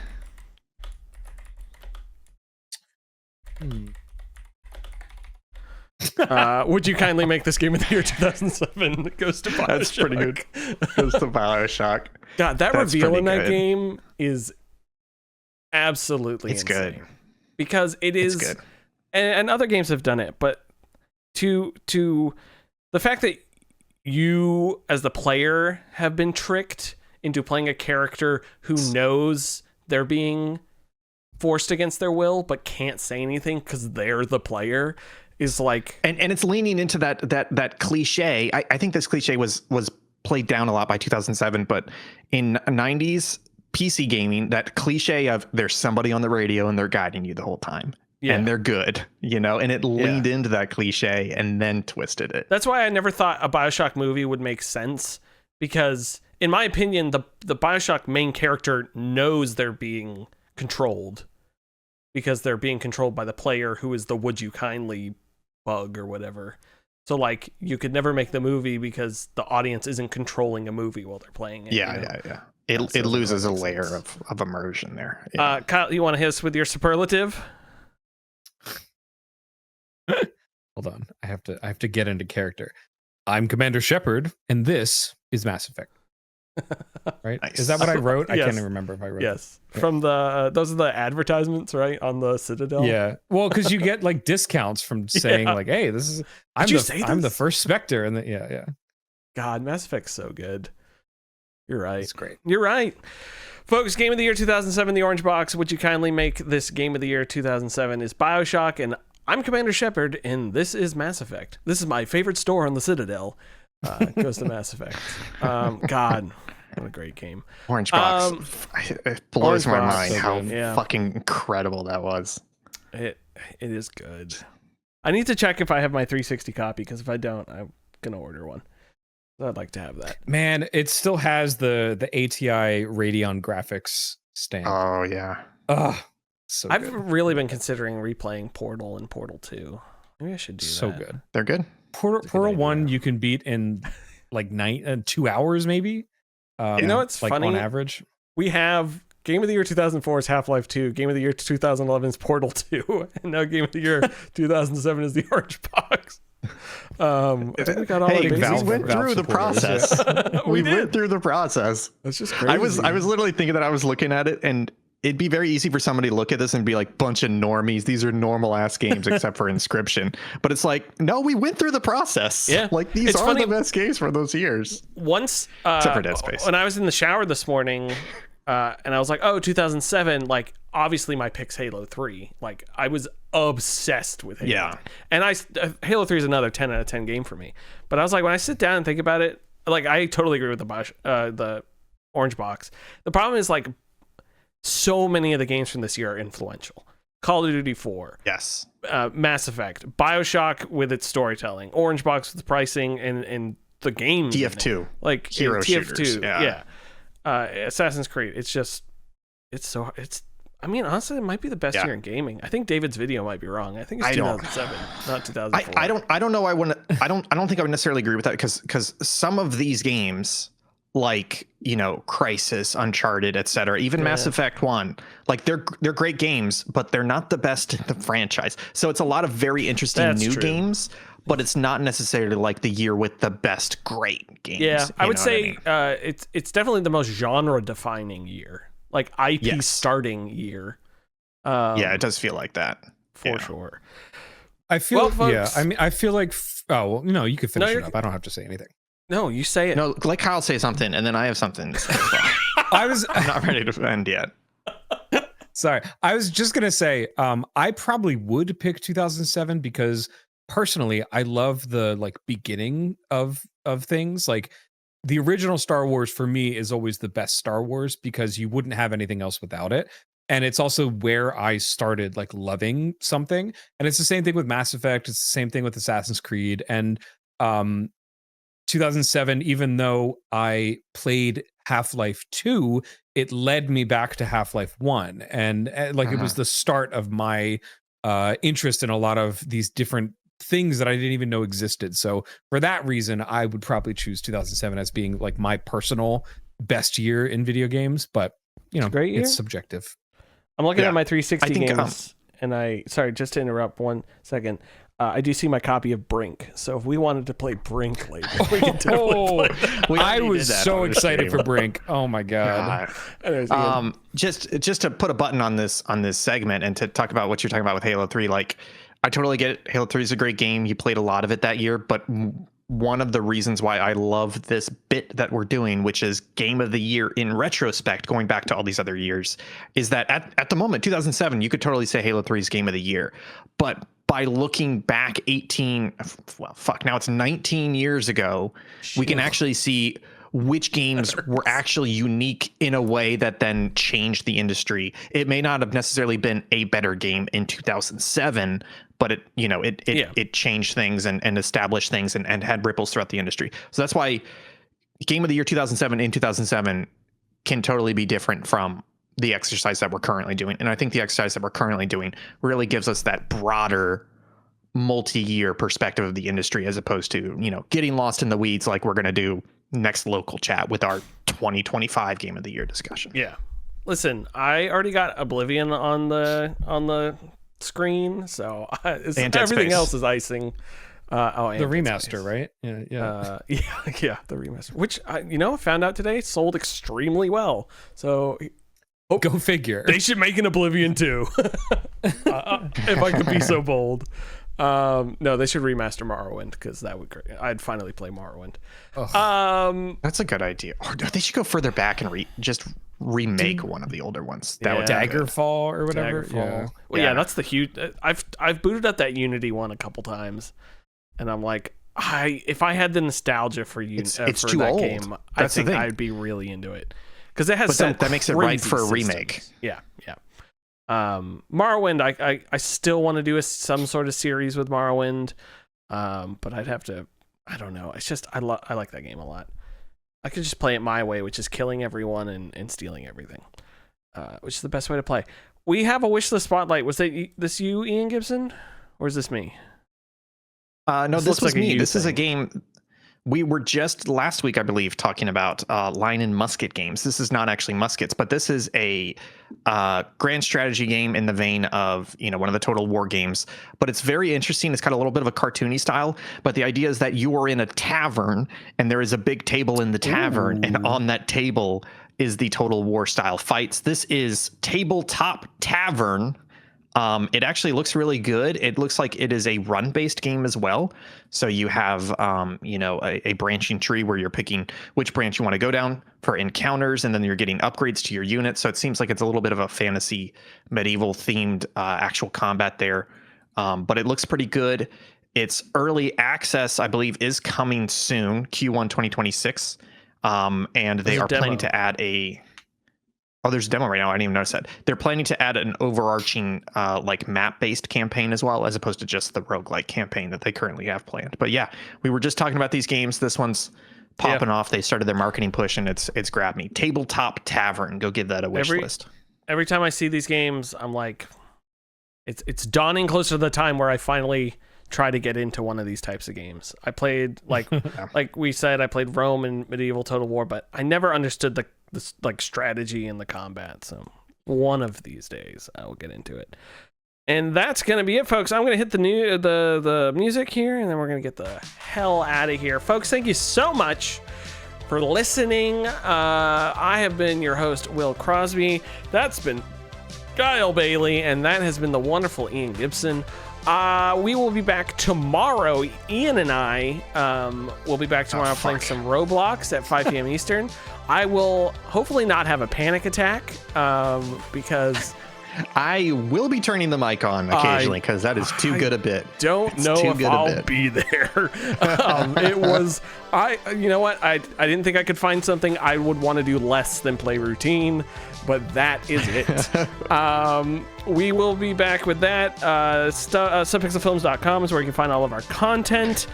Would you kindly make this Game of the Year 2007? Goes to BioShock. That's pretty good. Goes to BioShock. God, that reveal in that game is absolutely insane. Good. Because it is good. And other games have done it, but to the fact that you as the player have been tricked into playing a character who knows they're being forced against their will but can't say anything because they're the player is like, and it's leaning into that cliche. I think this cliche was played down a lot by 2007, but in 90s PC gaming, that cliche of there's somebody on the radio and they're guiding you the whole time. Yeah. And they're good, you know, and it leaned into that cliche and then twisted it. That's why I never thought a BioShock movie would make sense, because in my opinion, the BioShock main character knows they're being controlled because they're being controlled by the player who is the Would You Kindly bug or whatever. So like you could never make the movie because the audience isn't controlling a movie while they're playing it. Yeah, you know? Yeah. It loses a layer of immersion there. Yeah. Kyle, you want to hit us with your superlative? Hold on. I have to get into character. I'm Commander Shepard, and this is Mass Effect. Right? Nice. Is that what I wrote? Yes. I can't even remember if I wrote. Yes. Yeah. From those are the advertisements, right? On the Citadel. Yeah. Well, because you get like discounts from saying like, hey, this is I'm the first Spectre, and yeah. God, Mass Effect's so good. You're right. It's great. You're right. Folks, Game of the Year 2007, the Orange Box. Would you kindly make this Game of the Year 2007 is BioShock, and I'm Commander Shepard, and this is Mass Effect. This is my favorite store on the Citadel. It goes to Mass Effect. God, what a great game. Orange Box. It blows my mind how fucking incredible that was. It is good. I need to check if I have my 360 copy, because if I don't, I'm going to order one. I'd like to have that. Man, it still has the ATI Radeon graphics stamp. Oh yeah. I've really been considering replaying Portal and Portal 2. Maybe I should do that. So good. They're good. Portal 1 you can beat in like 2 hours maybe. You know what's like funny? On average. We have Game of the Year 2004 is Half-Life 2. Game of the Year 2011 is Portal 2. And now Game of the Year 2007 is the Orange Box. I think we got all we went through the process. we went through the process. That's just crazy. I was literally thinking that I was looking at it, and it'd be very easy for somebody to look at this and be like, bunch of normies. These are normal ass games except for Inscription. But it's like, no, we went through the process. Yeah. Like these are the best games for those years. Once, except for Dead Space. When I was in the shower this morning, and I was like, 2007, like obviously my pick's Halo 3. Like I was obsessed with Halo. Yeah. And Halo 3 is another 10 out of 10 game for me. But I was like, when I sit down and think about it, like I totally agree with the Orange Box. The problem is like so many of the games from this year are influential. Call of Duty 4. Yes. Mass Effect. BioShock with its storytelling. Orange Box with the pricing and the games. TF2. Like Hero TF2. shooters. Yeah. Assassin's Creed. I mean, honestly, it might be the best year in gaming. I think David's video might be wrong. I think it's 2007, not 2004. I don't know. I don't think I would necessarily agree with that because some of these games, like, you know, Crysis, Uncharted, etc., even Mass Effect 1, like they're great games, but they're not the best in the franchise. So it's a lot of very interesting new games, but it's not necessarily like the year with the best great games. Yeah, I would say it's definitely the most genre defining year. Like IP starting year. Yeah, it does feel like that. For sure. I feel I feel like no, you could finish it up. I don't have to say anything. No, you say it. No, let Kyle say something, and then I have something to say as well. I'm not ready to end yet. Sorry. I was just gonna say, I probably would pick 2007 because personally, I love the like beginning of things. Like the original Star Wars for me is always the best Star Wars because you wouldn't have anything else without it. And it's also where I started like loving something. And it's the same thing with Mass Effect. It's the same thing with Assassin's Creed. And 2007, even though I played Half-Life 2, it led me back to Half-Life 1. And it was the start of my interest in a lot of these different things that I didn't even know existed. So for that reason, I would probably choose 2007 as being like my personal best year in video games. But, you know, it's subjective. I'm looking at my 360 games, and sorry, just to interrupt 1 second. I do see my copy of Brink. So if we wanted to play Brink later, we could definitely play that. I was so excited for Brink. Oh my God. Just to put a button on this segment and to talk about what you're talking about with Halo 3, like I totally get it. Halo 3 is a great game. You played a lot of it that year, but one of the reasons why I love this bit that we're doing, which is Game of the Year in retrospect, going back to all these other years, is that at the moment, 2007, you could totally say Halo 3 is Game of the Year. But by looking back now it's 19 years ago, we can actually see which games were actually unique in a way that then changed the industry. It may not have necessarily been a better game in 2007, but it changed things and established things and had ripples throughout the industry. So that's why Game of the Year 2007 in 2007 can totally be different from the exercise that we're currently doing. And I think the exercise that we're currently doing really gives us that broader multi-year perspective of the industry, as opposed to, you know, getting lost in the weeds like we're going to do next local chat with our 2025 Game of the Year discussion. Yeah. Listen, I already got Oblivion on the screen, so everything else is icing. The remaster, right? Yeah, the remaster, which I found out today sold extremely well. So go figure. They should make an Oblivion too. If I could be so bold. No, they should remaster Morrowind because that would I'd finally play Morrowind. That's a good idea. Or they should go further back and just remake one of the older ones. That would Daggerfall or whatever. Daggerfall. Yeah. That's the huge. I've booted up that Unity one a couple times, and I'm like, if I had the nostalgia for it's for too that old. game, I think I'd be really into it because it has that makes it right for a remake. Yeah. Morrowind, I still want to do some sort of series with Morrowind, but I'd have to I don't know. It's just I like that game a lot. I could just play it my way, which is killing everyone and stealing everything, which is the best way to play. We have a wish list spotlight. Was this you, Ian Gibson, or is this me? No, this was me. This is a game. We were just last week, I believe, talking about line and musket games. This is not actually muskets, but this is a grand strategy game in the vein of, one of the Total War games. But it's very interesting. It's got a little bit of a cartoony style. But the idea is that you are in a tavern and there is a big table in the tavern. Ooh. And on that table is the Total War style fights. This is Tabletop Tavern. It actually looks really good. It looks like it is a run-based game as well. So you have, a branching tree where you're picking which branch you want to go down for encounters, and then you're getting upgrades to your unit. So it seems like it's a little bit of a fantasy, medieval-themed actual combat there. But it looks pretty good. Its early access, I believe, is coming soon, Q1 2026. And they are planning to add there's a demo right now. I didn't even notice that. They're planning to add an overarching map-based campaign as well, as opposed to just the roguelike campaign that they currently have planned. But yeah, we were just talking about these games. This one's popping off. They started their marketing push, and it's grabbed me. Tabletop Tavern. Go give that a wish list. Every time I see these games, I'm like, it's dawning closer to the time where I finally try to get into one of these types of games. I played like we said, I played Rome and Medieval Total War, but I never understood the strategy and the combat. So one of these days I will get into it. And that's gonna be it, folks. I'm gonna hit the music here, and then we're gonna get the hell out of here, folks. Thank you so much for listening. I have been your host, Will Crosby. That's been Kyle Bailey, and that has been the wonderful Ian Gibson. We will be back tomorrow. Ian and I will be back tomorrow playing some Roblox at 5 p.m. Eastern. I will hopefully not have a panic attack because I will be turning the mic on occasionally because that is too good a bit. Don't know if I'll be there. It was you know what? I didn't think I could find something I would want to do less than play routine, but that is it. We will be back with that. Subpixelfilms.com is where you can find all of our content.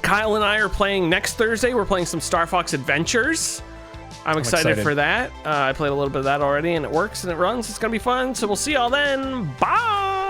Kyle and I are playing next Thursday. We're playing some Star Fox Adventures. I'm excited for that. I played a little bit of that already, and it works and it runs. It's going to be fun. So we'll see y'all then. Bye.